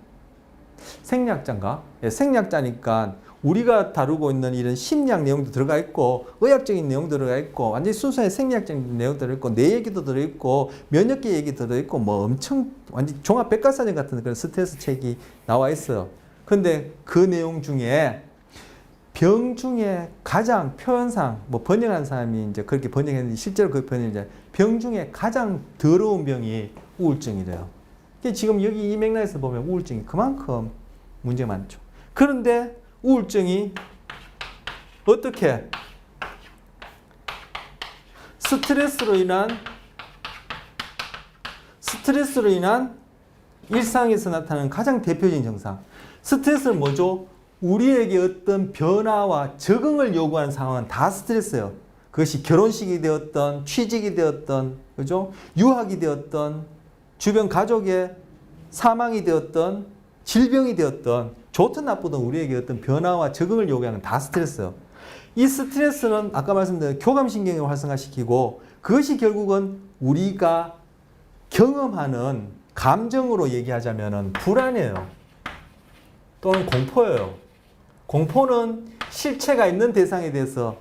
우리가 다루고 있는 이런 심리학 내용도 들어가 있고 의학적인 내용도 들어가 있고 완전히 순수한 생리학적인 내용도 들어있고 내 얘기도 들어있고 면역계 얘기 들어있고 뭐 엄청 완전 종합 백과사전 같은 그런 스트레스 책이 나와 있어요. 근데 그 내용 중에 병 중에 가장 표현상 뭐 번역한 사람이 이제 그렇게 번역했는데 실제로 그 번역이 병 중에 가장 더러운 병이 우울증이래요. 지금 여기 이 맥락에서 보면 우울증이 그만큼 문제가 많죠. 그런데 우울증이 어떻게 스트레스로 인한 일상에서 나타나는 가장 대표적인 증상. 스트레스는 뭐죠? 우리에게 어떤 변화와 적응을 요구하는 상황은 다 스트레스예요. 그것이 결혼식이 되었던, 취직이 되었던, 그죠? 유학이 되었던, 주변 가족의 사망이 되었던, 질병이 되었던, 좋든 나쁘든 우리에게 어떤 변화와 적응을 요구하는 다 스트레스예요. 이 스트레스는 아까 말씀드린 교감신경을 활성화시키고 그것이 결국은 우리가 경험하는 감정으로 얘기하자면 불안이에요. 또는 공포예요. 공포는 실체가 있는 대상에 대해서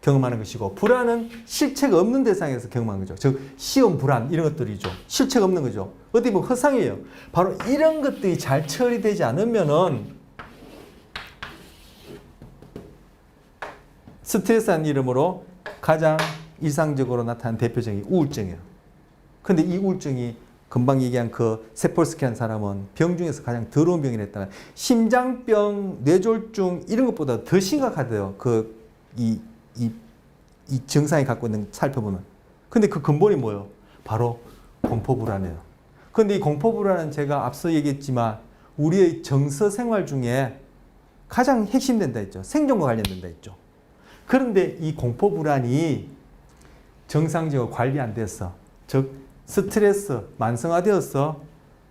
경험하는 것이고 불안은 실체가 없는 대상에서 경험하는 거죠. 즉 시험 불안 이런 것들이죠. 실체가 없는 거죠. 어떻게 보면 허상이에요. 바로 이런 것들이 잘 처리되지 않으면은 스트레스라는 이름으로 가장 일상적으로 나타나는 대표적인 우울증이에요. 근데 이 우울증이 금방 얘기한 그 세폴스키라는 사람은 병 중에서 가장 더러운 병이랬다. 심장병, 뇌졸중 이런 것보다 더 심각하대요. 이 증상이 갖고 있는 살펴보면. 근데 그 근본이 뭐예요? 바로 공포불안이에요. 근데 이 공포불안은 제가 앞서 얘기했지만 우리의 정서 생활 중에 가장 핵심된다 했죠. 생존과 관련된다 했죠. 그런데 이 공포불안이 정상적으로 관리 안 됐어. 즉 스트레스, 만성화되어서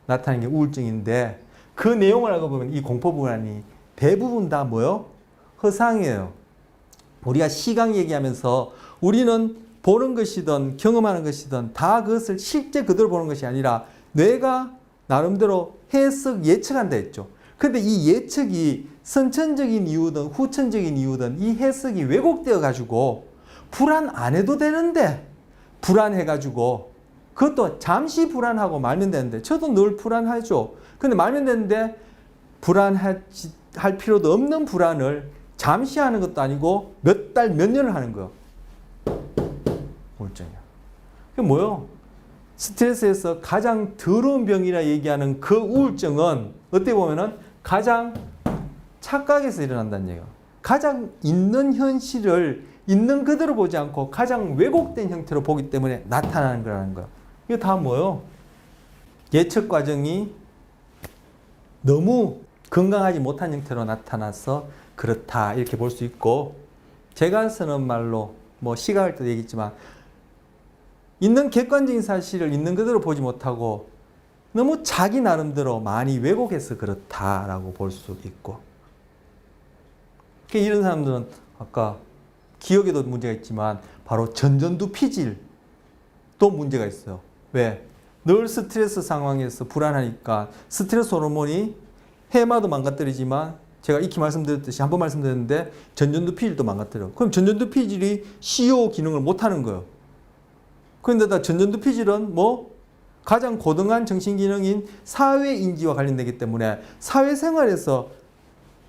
나타나는 게 우울증인데 그 내용을 알고 보면 이 공포불안이 대부분 다 뭐요? 허상이에요. 우리가 시각 얘기하면서 우리는 보는 것이든 경험하는 것이든 다 그것을 실제 그대로 보는 것이 아니라 뇌가 나름대로 해석, 예측한다 했죠. 근데 이 예측이 선천적인 이유든 후천적인 이유든 이 해석이 왜곡되어 가지고 불안 안 해도 되는데 불안해 가지고 그것도 잠시 불안하고 말면 되는데 저도 늘 불안하죠. 근데 말면 되는데 불안할 필요도 없는 불안을 잠시 하는 것도 아니고 몇 달, 몇 년을 하는 거예요. 우울증이야. 그게 뭐예요? 스트레스에서 가장 더러운 병이라 얘기하는 그 우울증은 어떻게 보면은 가장 착각에서 일어난다는 얘기예요. 가장 있는 현실을 있는 그대로 보지 않고 가장 왜곡된 형태로 보기 때문에 나타나는 거라는 거예요. 이게 다 뭐예요? 예측 과정이 너무 건강하지 못한 형태로 나타나서 그렇다 이렇게 볼 수 있고 제가 쓰는 말로 뭐 시각할 때도 얘기했지만 있는 객관적인 사실을 있는 그대로 보지 못하고 너무 자기 나름대로 많이 왜곡해서 그렇다라고 볼 수 있고, 이런 사람들은 아까 기억에도 문제가 있지만 바로 전전두피질도 문제가 있어요. 왜? 늘 스트레스 상황에서 불안하니까 스트레스 호르몬이 해마도 망가뜨리지만 제가 익히 말씀드렸듯이 한 번 말씀드렸는데 전전두피질도 망가뜨려요. 그럼 전전두피질이 CO 기능을 못하는 거예요. 그런데다 전전두피질은 뭐 가장 고등한 정신기능인 사회인지와 관련되기 때문에 사회생활에서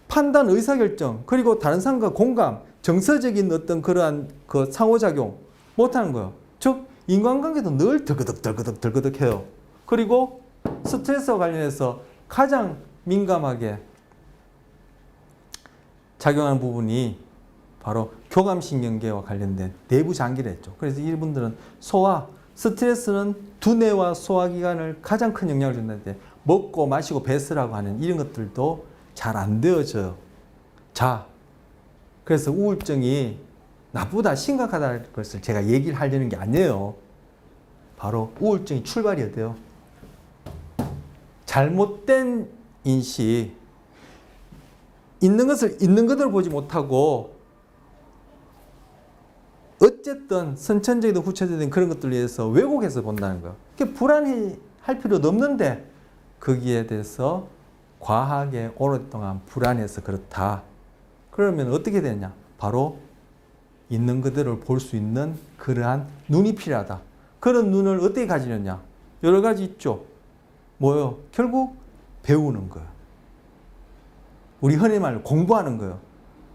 판단, 의사결정, 그리고 다른 사람과 공감, 정서적인 어떤 그러한 그 상호작용 못하는 거예요. 즉 인간관계도 늘 덜그덕 해요. 그리고 스트레스와 관련해서 가장 민감하게 작용하는 부분이 바로 교감신경계와 관련된 내부 장기를 했죠. 그래서 이분들은 소화, 스트레스는 두뇌와 소화기관을 가장 큰 영향을 준다는데 먹고 마시고 배설하고 하는 이런 것들도 잘 안 되어져요. 자, 그래서 우울증이 나쁘다, 심각하다는 것을 제가 얘기를 하려는 게 아니에요. 바로 우울증이 출발이 돼요. 잘못된 인식, 있는 것을 있는 그대로 보지 못하고 어쨌든 선천적이든 후천적이든 그런 것들에 의해서 왜곡해서 본다는 거예요. 불안해할 필요도 없는데 거기에 대해서 과하게 오랫동안 불안해서 그렇다. 그러면 어떻게 되냐? 바로 있는 그대로 볼 수 있는 그러한 눈이 필요하다. 그런 눈을 어떻게 가지느냐? 여러 가지 있죠. 뭐요? 결국 배우는 거예요. 우리 흔히 말로 공부하는 거예요.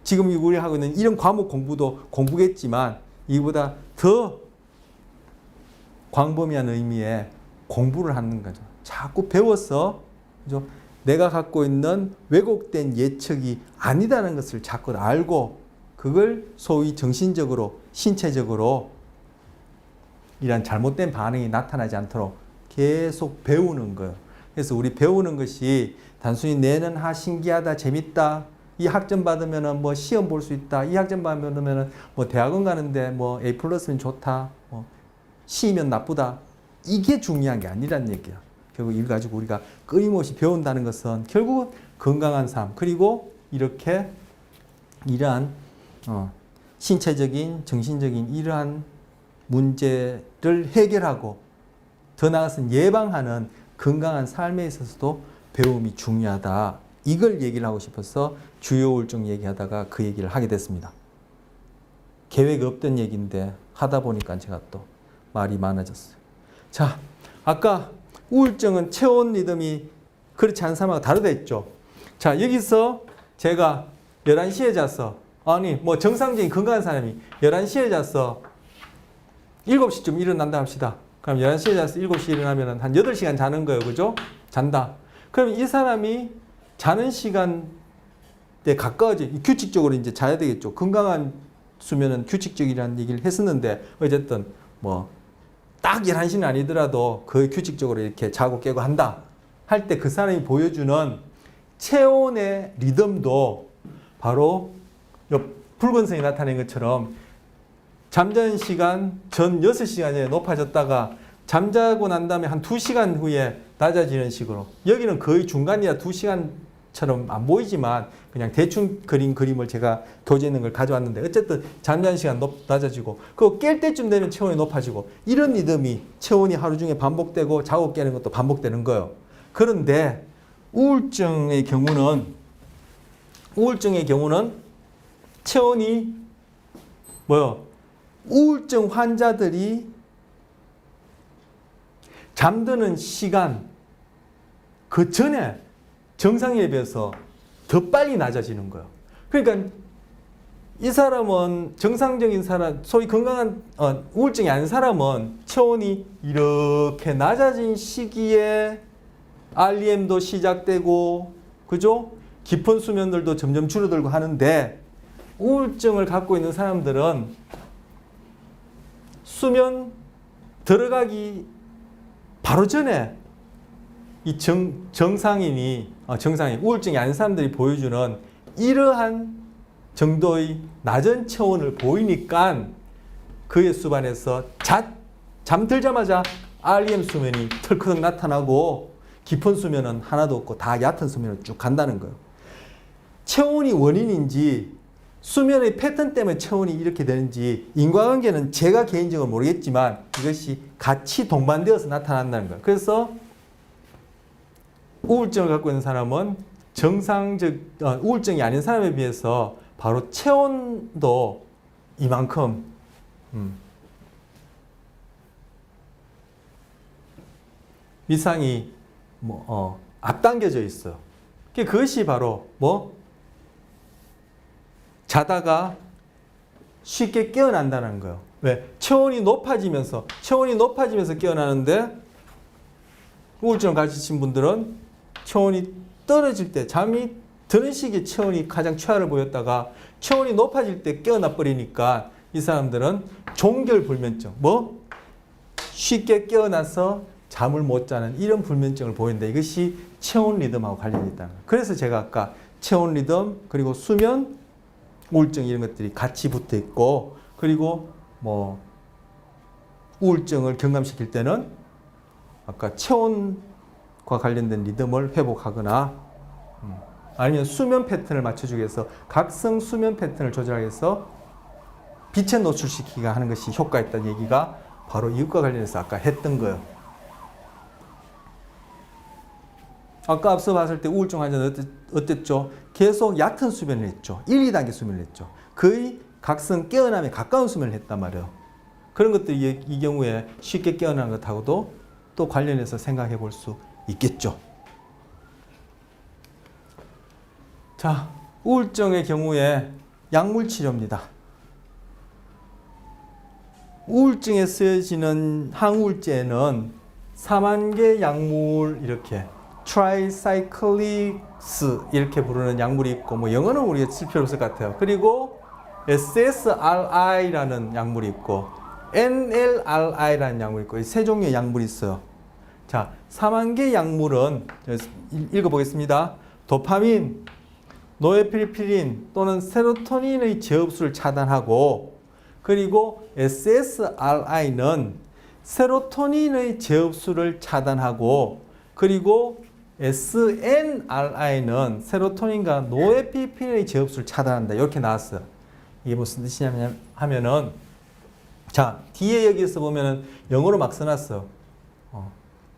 지금 우리 하고 있는 이런 과목 공부도 공부겠지만 이보다 더 광범위한 의미의 공부를 하는 거죠. 자꾸 배워서 그죠? 내가 갖고 있는 왜곡된 예측이 아니다는 것을 자꾸 알고 그걸 소위 정신적으로, 신체적으로 이런 잘못된 반응이 나타나지 않도록 계속 배우는 거예요. 그래서 우리 배우는 것이 단순히 내는 신기하다, 재밌다, 이 학점 받으면은 뭐 시험 볼 수 있다, 이 학점 받으면은 뭐 대학원 가는데 뭐 A 플러스면 좋다, 뭐 C면 나쁘다, 이게 중요한 게 아니란 얘기야. 결국 이걸 가지고 우리가 끊임없이 배운다는 것은 결국은 건강한 삶, 그리고 이렇게 이러한 신체적인, 정신적인 이러한 문제를 해결하고 더 나아가서는 예방하는 건강한 삶에 있어서도 배움이 중요하다. 이걸 얘기를 하고 싶어서 주요 우울증 얘기하다가 그 얘기를 하게 됐습니다. 계획이 없던 얘기인데 하다 보니까 제가 또 말이 많아졌어요. 자, 아까 우울증은 체온 리듬이 그렇지 않은 사람하고 다르다 했죠. 자, 여기서 제가 11시에 잤어. 아니, 뭐 정상적인 건강한 사람이 11시에 잤어. 7시쯤 일어난다 합시다. 그럼 11시에 자서 7시에 일어나면 한 8시간 자는 거예요. 그죠? 잔다. 그럼 이 사람이 자는 시간에 가까워져. 규칙적으로 이제 자야 되겠죠. 건강한 수면은 규칙적이라는 얘기를 했었는데, 어쨌든 뭐 딱 11시는 아니더라도 거의 규칙적으로 이렇게 자고 깨고 한다 할 때 그 사람이 보여주는 체온의 리듬도 바로 붉은선이 나타낸 것처럼 잠자는 시간 전 6시간에 높아졌다가 잠자고 난 다음에 한 2시간 후에 낮아지는 식으로, 여기는 거의 중간이라 2시간처럼 안 보이지만 그냥 대충 그린 그림을 제가 교재에 있는 걸 가져왔는데, 어쨌든 잠자는 시간 낮아지고 그리고 깰 때쯤 되면 체온이 높아지고, 이런 리듬이 체온이 하루 중에 반복되고 자고 깨는 것도 반복되는 거예요. 그런데 우울증의 경우는 체온이 뭐요? 우울증 환자들이 잠드는 시간 그 전에 정상에 비해서 더 빨리 낮아지는 거예요. 그러니까 이 사람은 정상적인 사람, 소위 건강한 우울증이 아닌 사람은 체온이 이렇게 낮아진 시기에 REM도 시작되고, 그죠? 깊은 수면들도 점점 줄어들고 하는데, 우울증을 갖고 있는 사람들은 수면 들어가기 바로 전에 이 정상인, 우울증이 아닌 사람들이 보여주는 이러한 정도의 낮은 체온을 보이니까 그에 수반해서 잠들자마자 REM 수면이 털커덕 나타나고 깊은 수면은 하나도 없고 다 얕은 수면으로 쭉 간다는 거예요. 체온이 원인인지 수면의 패턴 때문에 체온이 이렇게 되는지 인과관계는 제가 개인적으로 모르겠지만 이것이 같이 동반되어서 나타난다는 거예요. 그래서 우울증을 갖고 있는 사람은 정상적 우울증이 아닌 사람에 비해서 바로 체온도 이만큼 위상이 앞당겨져 있어요. 그것이 바로 자다가 쉽게 깨어난다는 거예요. 왜? 체온이 높아지면서 깨어나는데 우울증을 가지신 분들은 체온이 떨어질 때 잠이 드는 시기에 체온이 가장 최하를 보였다가 체온이 높아질 때 깨어나 버리니까 이 사람들은 종결불면증, 쉽게 깨어나서 잠을 못 자는 이런 불면증을 보이는데 이것이 체온 리듬하고 관련이 있다는 거예요. 그래서 제가 아까 체온 리듬 그리고 수면 우울증 이런 것들이 같이 붙어 있고 그리고 우울증을 경감시킬 때는 아까 체온과 관련된 리듬을 회복하거나 아니면 수면 패턴을 맞춰주기 위해서 각성 수면 패턴을 조절하기 위해서 빛에 노출시키기가 하는 것이 효과 있다는 얘기가 바로 이것과 관련해서 아까 했던 거예요. 아까 앞서 봤을 때 우울증 환자는 어땠죠? 계속 얕은 수면을 했죠. 1, 2단계 수면을 했죠. 거의 각성 깨어남에 가까운 수면을 했단 말이에요. 그런 것들이 이 경우에 쉽게 깨어나는 것하고도 또 관련해서 생각해 볼 수 있겠죠. 자, 우울증의 경우에 약물 치료입니다. 우울증에 쓰여지는 항우울제는 4만 개 약물 이렇게 트라이사이클릭스 이렇게 부르는 약물이 있고 영어는 우리가 쓸 필요 없을 것 같아요. 그리고 SSRI라는 약물이 있고 NLRI라는 약물이 있고 세 종류의 약물이 있어요. 자, 4만 개 약물은 읽어보겠습니다. 도파민, 노에피네프린 또는 세로토닌의 재흡수를 차단하고 그리고 SSRI는 세로토닌의 재흡수를 차단하고 그리고 SNRI는 세로토닌과 노에피네프린의 재흡수를 차단한다. 이렇게 나왔어요. 이게 무슨 뜻이냐면 하면은 자, 뒤에 여기서 보면은 영어로 막 써놨어.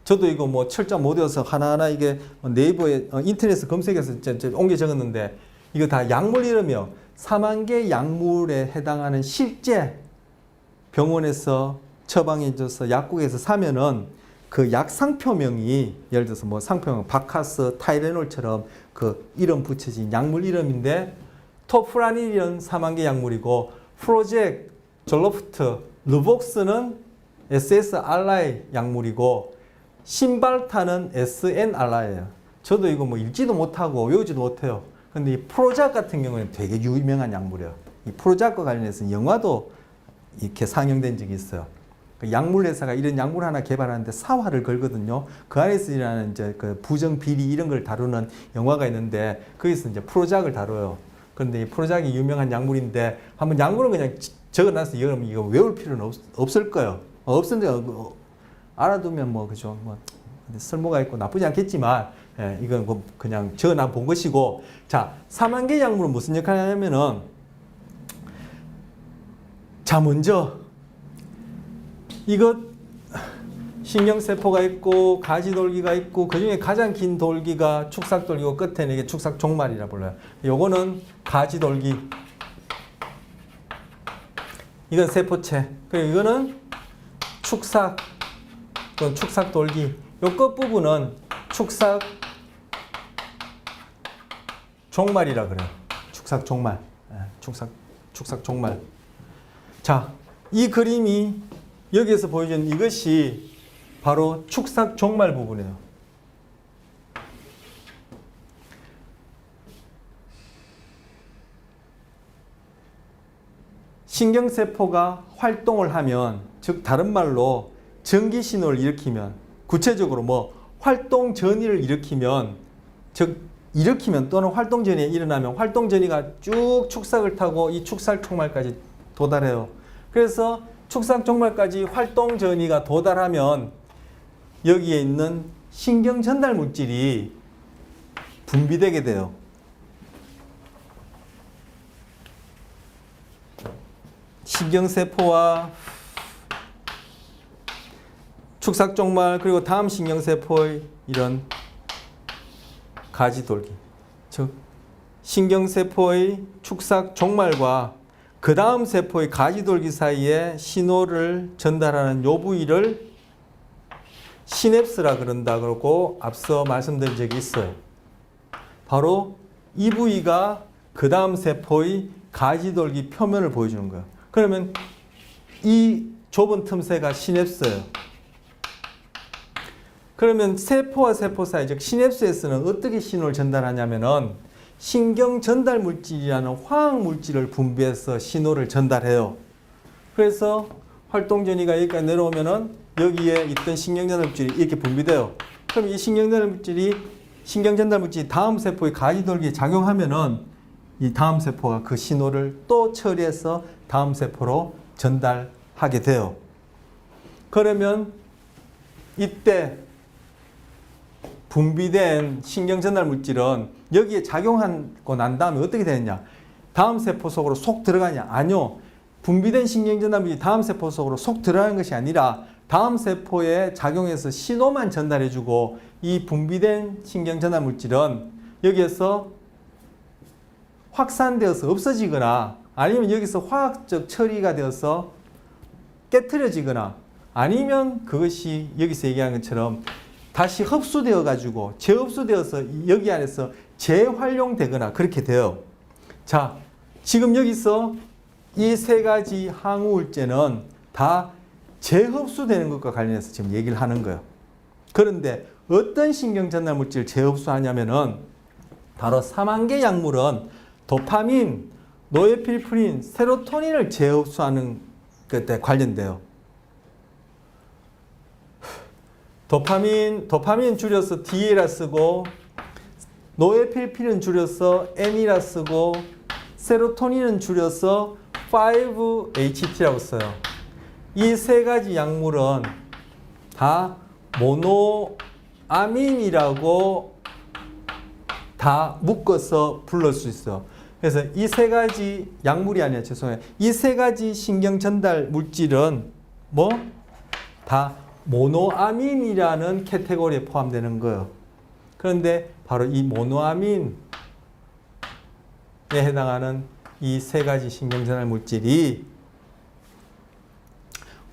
저도 이거 철자 못 외워서 하나하나 이게 네이버에 인터넷에 검색해서 옮겨 적었는데 이거 다 약물 이름이요. 4만 개 약물에 해당하는 실제 병원에서 처방해줘서 약국에서 사면은 그 약 상표명이 예를 들어서 상표명 바카스, 타이레놀처럼 그 이름 붙여진 약물 이름인데 토프라닐은 4만 개 약물이고 프로젝, 졸로프트, 루복스는 SSRI 약물이고 신발타는 SNRI예요. 저도 이거 읽지도 못하고 외우지도 못해요. 근데 이 프로작 같은 경우는 되게 유명한 약물이에요. 이 프로작과 관련해서 영화도 이렇게 상영된 적이 있어요. 그 약물 회사가 이런 약물 하나 개발하는데 사활을 걸거든요. 그 안에서 일하는 이제 그 부정 비리 이런 걸 다루는 영화가 있는데 거기서 이제 프로작을 다뤄요. 그런데 이 프로작이 유명한 약물인데 한번 약물은 그냥 적어놨어. 이거 외울 필요는 없을 거예요. 없는데 알아두면 그죠. 쓸모가 있고 나쁘지 않겠지만 이건 그냥 적어놔 본 것이고 자 4만 개 약물은 무슨 역할을 하냐면은 자 먼저 이것 신경세포가 있고 가지돌기가 있고 그 중에 가장 긴 돌기가 축삭돌기고 끝에는 이게 축삭종말이라 불러요. 요거는 가지돌기. 이건 세포체. 그리고 이거는 축삭 또는 축삭돌기. 요 끝부분은 축삭종말이라 그래요. 축삭종말. 축삭종말. 자, 이 그림이 여기에서 보여주는 이것이 바로 축삭종말 부분이에요. 신경세포가 활동을 하면, 즉 다른 말로 전기신호를 일으키면, 구체적으로 활동 전이를 일으키면, 즉 일으키면 또는 활동 전이 일어나면 활동 전이가 쭉 축삭을 타고 이 축삭종말까지 도달해요. 그래서 축삭 종말까지 활동 전이가 도달하면 여기에 있는 신경 전달 물질이 분비되게 돼요. 신경세포와 축삭종말 그리고 다음 신경세포의 이런 가지돌기, 즉 신경세포의 축삭종말과 그 다음 세포의 가지돌기 사이에 신호를 전달하는 요 부위를 시냅스라 그런다 그러고 앞서 말씀드린 적이 있어요. 바로 이 부위가 그 다음 세포의 가지돌기 표면을 보여주는 거예요. 그러면 이 좁은 틈새가 시냅스예요. 그러면 세포와 세포 사이, 즉 시냅스에서는 어떻게 신호를 전달하냐면은 신경 전달 물질이라는 화학 물질을 분비해서 신호를 전달해요. 그래서 활동 전이가 여기까지 내려오면은 여기에 있던 신경 전달 물질이 이렇게 분비돼요. 그럼 이 신경 전달 물질이 다음 세포의 가지돌기에 작용하면은 이 다음 세포가 그 신호를 또 처리해서 다음 세포로 전달하게 돼요. 그러면 이때 분비된 신경 전달 물질은 여기에 작용하고 난 다음에 어떻게 되느냐? 다음 세포 속으로 쏙 들어가냐? 아니요. 분비된 신경 전달 물질이 다음 세포 속으로 쏙 들어가는 것이 아니라 다음 세포에 작용해서 신호만 전달해주고 이 분비된 신경 전달 물질은 여기에서 확산되어서 없어지거나 아니면 여기서 화학적 처리가 되어서 깨트려지거나 아니면 그것이 여기서 얘기한 것처럼 다시 흡수되어 가지고 재흡수되어서 여기 안에서 재활용되거나 그렇게 돼요. 자, 지금 여기서 이 세 가지 항우울제는 다 재흡수되는 것과 관련해서 지금 얘기를 하는 거예요. 그런데 어떤 신경전달 물질을 재흡수하냐면은 바로 3환계 약물은 도파민, 노에필프린, 세로토닌을 재흡수하는 것에 관련돼요. 도파민 줄여서 D라 쓰고 노에필프린은 줄여서 N이라 쓰고 세로토닌은 줄여서 5-HT라고 써요. 이 세 가지 약물은 다 모노아민이라고 다 묶어서 불러올 수 있어요. 그래서 이 세 가지 약물이 아니라 죄송해요. 이 세 가지 신경 전달 물질은 뭐? 다 모노아민이라는 카테고리에 포함되는 거예요. 그런데 바로 이 모노아민에 해당하는 이 세 가지 신경 전달 물질이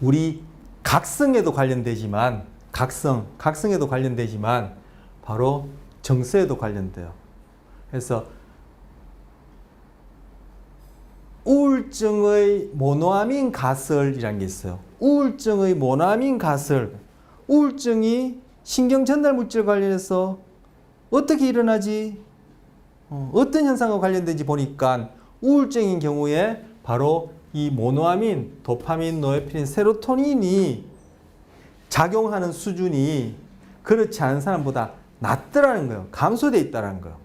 우리 각성에도 관련되지만 각성에도 관련되지만 바로 정서에도 관련돼요. 그래서 우울증의 모노아민 가설이라는 게 있어요. 우울증의 모노아민 가설. 우울증이 신경 전달 물질 관련해서 어떻게 일어나지? 어떤 현상과 관련된지 보니까 우울증인 경우에 바로 이 모노아민, 도파민, 노에필린, 세로토닌이 작용하는 수준이 그렇지 않은 사람보다 낮더라는 거예요. 감소돼 있다는 거예요.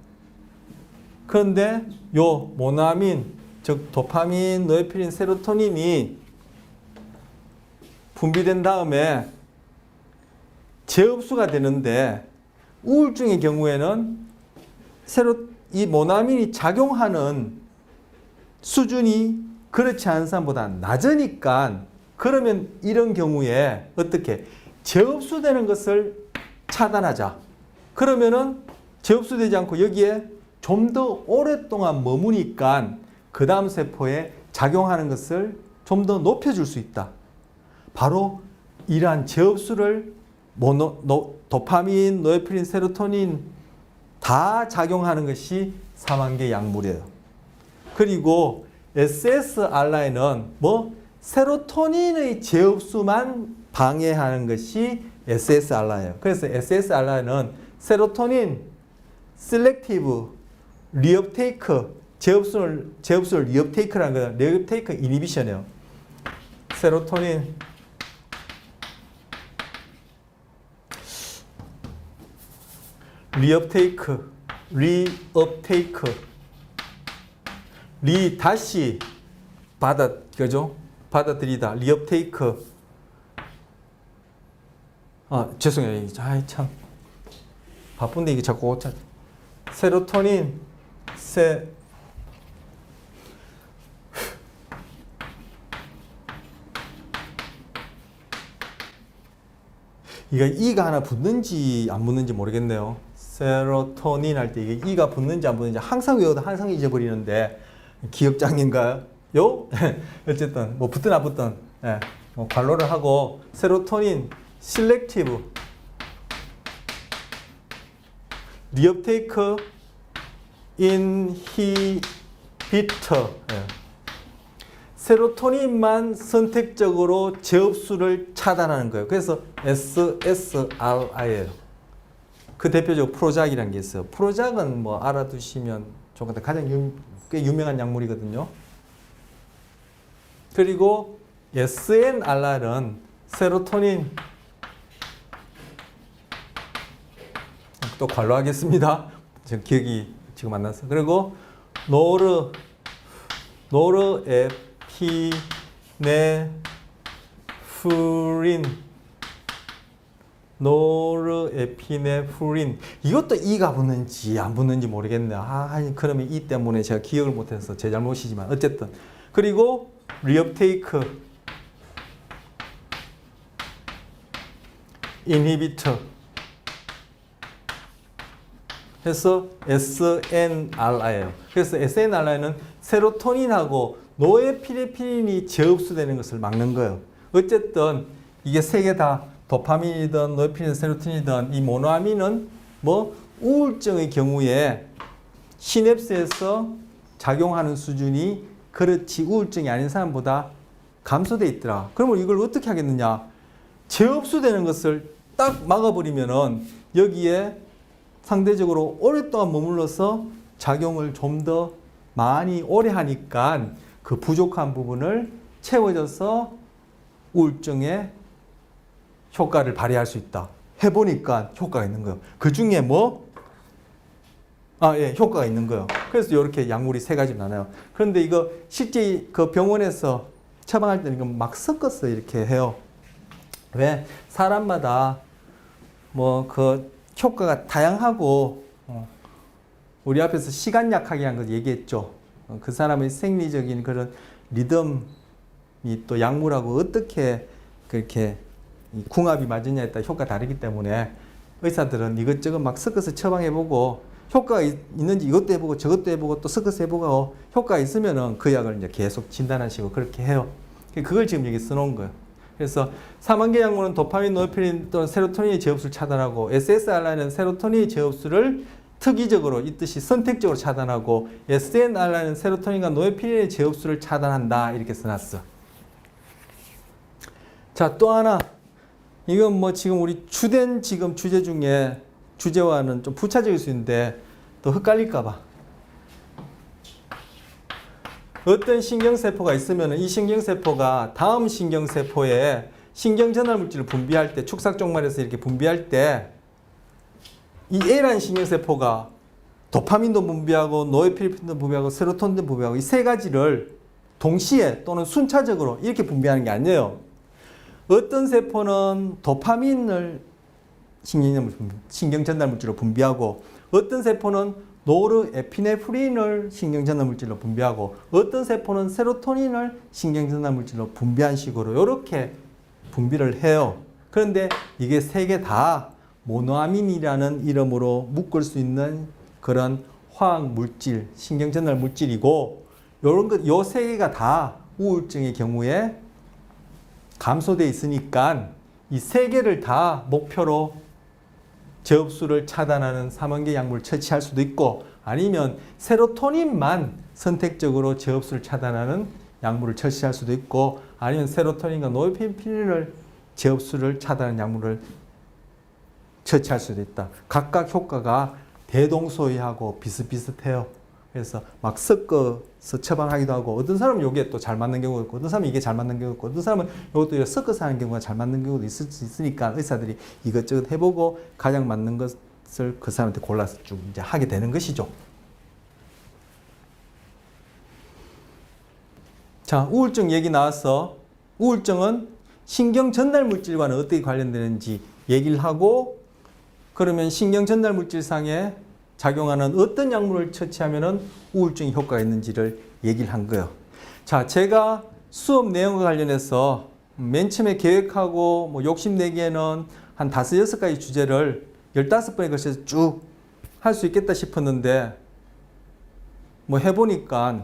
그런데 요 모노아민, 즉 도파민, 노에필린, 세로토닌이 분비된 다음에 재흡수가 되는데 우울증의 경우에는 이 모노아민이 작용하는 수준이 그렇지 않은 사람보다 낮으니까 그러면 이런 경우에 어떻게 재흡수되는 것을 차단하자. 그러면은 재흡수되지 않고 여기에 좀 더 오랫동안 머무니까 그 다음 세포에 작용하는 것을 좀 더 높여줄 수 있다. 바로 이러한 재흡수를 도파민, 노에필린, 세로토닌 다 작용하는 것이 3환계 약물이에요. 그리고 SSRI는 뭐 세로토닌의 재흡수만 방해하는 것이 SSRI예요. 그래서 SSRI는 세로토닌 셀렉티브 리업테이크 재흡수를 리업테이크라는 거예요. 리업테이크 이니비션이에요. 세로토닌 리업테이크 다시 받아, 그죠? 받아들이다. 리업테이크. 죄송해요. 아이 참 바쁜데 이게 자꾸 세로토닌 이거 이가 하나 붙는지 안 붙는지 모르겠네요. 세로토닌 할 때 이게 이가 붙는지 안 붙는지 항상 외워도 항상 잊어버리는데 기억장애인가요? 어쨌든 뭐 붙든 안 붙든 관로를 하고 세로토닌 셀렉티브 리업테이크 인히비터 세로토닌만 선택적으로 재흡수를 차단하는 거예요. 그래서 SSRI예요. 그 대표적으로 프로작이라는 게 있어요. 프로작은 뭐 알아두시면 좋을 것 같아요. 가장 꽤 유명한 약물이거든요. 그리고 SNRI는 세로토닌 또 관로하겠습니다. 지금 기억이 지금 안 났어요. 그리고 노르에피네프린 이것도 이가 붙는지 안 붙는지 모르겠네요. 그러면 이 때문에 제가 기억을 못해서 제 잘못이지만 어쨌든 그리고 리업테이크 인히비터 해서 SNRI예요. 그래서 SNRI는 세로토닌하고 노에피네프린이 재흡수되는 것을 막는 거예요. 어쨌든 이게 세 개 다 도파민이든 노에피네프린, 세로토닌이든 이 모노아민은 뭐 우울증의 경우에 시냅스에서 작용하는 수준이 그렇지 우울증이 아닌 사람보다 감소돼 있더라. 그러면 이걸 어떻게 하겠느냐? 재흡수되는 것을 딱 막아버리면은 여기에 상대적으로 오랫동안 머물러서 작용을 좀 더 많이 오래 하니까 그 부족한 부분을 채워져서 우울증에 효과를 발휘할 수 있다. 해보니까 효과가 있는 거예요. 그 중에 효과가 있는 거예요. 그래서 이렇게 약물이 세 가지 나눠요. 그런데 이거 실제 그 병원에서 처방할 때는 이거 막 섞어서 이렇게 해요. 왜? 사람마다 그 효과가 다양하고 우리 앞에서 시간 약하게 한 거 얘기했죠. 그 사람의 생리적인 그런 리듬이 또 약물하고 어떻게 그렇게 궁합이 맞느냐에 따라 효과가 다르기 때문에 의사들은 이것저것 막 섞어서 처방해보고 효과가 있는지 이것도 해보고 저것도 해보고 또 섞어서 해보고 효과가 있으면은 그 약을 이제 계속 진단하시고 그렇게 해요. 그걸 지금 여기 써놓은 거예요. 그래서 사망계 약물은 도파민, 노에피네프린 또는 세로토닌의 재흡수를 차단하고 SSRI는 세로토닌의 재흡수를 특이적으로 이 뜻이 선택적으로 차단하고 SNRI는 세로토닌과 노에피네프린의 재흡수를 차단한다 이렇게 써놨어. 자, 또 하나 이건 지금 우리 주된 지금 주제 중에 주제와는 좀 부차적일 수 있는데 또 헷갈릴까 봐. 어떤 신경세포가 있으면 이 신경세포가 다음 신경세포에 신경전달물질을 분비할 때 축삭종말에서 이렇게 분비할 때 이 A라는 신경세포가 도파민도 분비하고 노에피네프린도 분비하고 세로토닌도 분비하고 이 세 가지를 동시에 또는 순차적으로 이렇게 분비하는 게 아니에요. 어떤 세포는 도파민을 신경전달물질로 분비하고 어떤 세포는 노르에피네프린을 신경전달물질로 분비하고 어떤 세포는 세로토닌을 신경전달물질로 분비한 식으로 이렇게 분비를 해요. 그런데 이게 세 개 다 모노아민이라는 이름으로 묶을 수 있는 그런 화학물질, 신경전달물질이고 요 세 개가 다 우울증의 경우에 감소되어 있으니까 이 세 개를 다 목표로 재흡수를 차단하는 사망계 약물을 처치할 수도 있고 아니면 세로토닌만 선택적으로 재흡수를 차단하는 약물을 처치할 수도 있고 아니면 세로토닌과 노에피네프린을 재흡수를 차단하는 약물을 처치할 수도 있다. 각각 효과가 대동소이하고 비슷비슷해요. 그래서 막 섞어서 처방하기도 하고 어떤 사람은 이게 또 잘 맞는 경우가 있고 어떤 사람은 이게 잘 맞는 경우가 있고 어떤 사람은 이것도 섞어서 하는 경우가 잘 맞는 경우도 있을 수 있으니까 의사들이 이것저것 해보고 가장 맞는 것을 그 사람한테 골라서 쭉 이제 하게 되는 것이죠. 자, 우울증 얘기 나왔어. 우울증은 신경 전달 물질과는 어떻게 관련되는지 얘기를 하고, 그러면 신경 전달 물질상에 작용하는 어떤 약물을 처치하면 우울증 효과가 있는지를 얘기를 한 거예요. 자, 제가 수업 내용과 관련해서 맨 처음에 계획하고 뭐 욕심내기에는 한 5, 6가지 주제를 15번에 걸쳐서 쭉 할 수 있겠다 싶었는데, 뭐 해보니까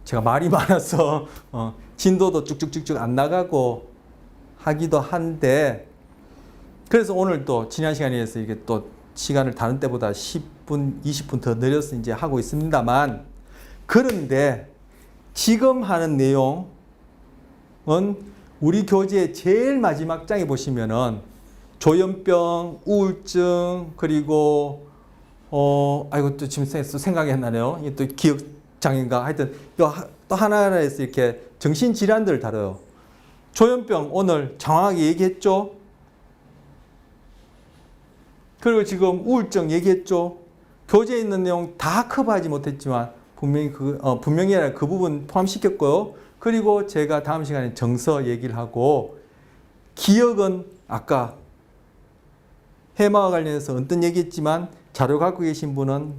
제가 말이 많아서 진도도 쭉쭉쭉쭉 안 나가고 하기도 한데, 그래서 오늘 또 지난 시간에 의해서 이게 또 시간을 다른 때보다 10분, 20분 더 늘려서 이제 하고 있습니다만, 그런데 지금 하는 내용은 우리 교재의 제일 마지막 장에 보시면은 조현병, 우울증, 그리고 아이고 또 지금 생각이 안 나네요. 또 기억장애인가 하여튼 또 하나하나에서 이렇게 정신질환들을 다뤄요. 조현병 오늘 정확하게 얘기했죠. 그리고 지금 우울증 얘기했죠. 교재에 있는 내용 다 커버하지 못했지만 분명히 그 부분 포함시켰고요. 그리고 제가 다음 시간에 정서 얘기를 하고, 기억은 아까 해마와 관련해서 언뜻 얘기했지만 자료 갖고 계신 분은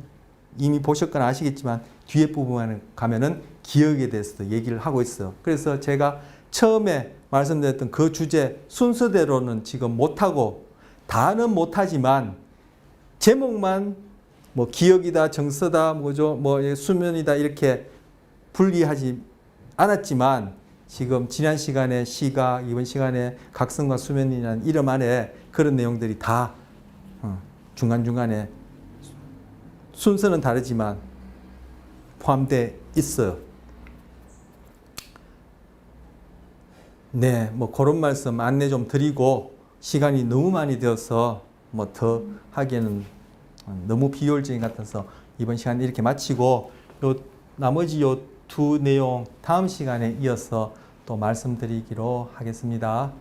이미 보셨거나 아시겠지만 뒤에 부분에 가면은 기억에 대해서도 얘기를 하고 있어요. 그래서 제가 처음에 말씀드렸던 그 주제 순서대로는 지금 못하고, 다는 못하지만 제목만 뭐 기억이다, 정서다, 뭐죠, 뭐 수면이다 이렇게 분리하지 않았지만, 지금 지난 시간에 시각, 이번 시간에 각성과 수면이라는 이름 안에 그런 내용들이 다 중간중간에 순서는 다르지만 포함되어 있어요. 네, 뭐 그런 말씀 안내 좀 드리고, 시간이 너무 많이 되어서 뭐 더 하기에는 너무 비효율적인 것 같아서 이번 시간 이렇게 마치고, 나머지 두 내용 다음 시간에 이어서 또 말씀드리기로 하겠습니다.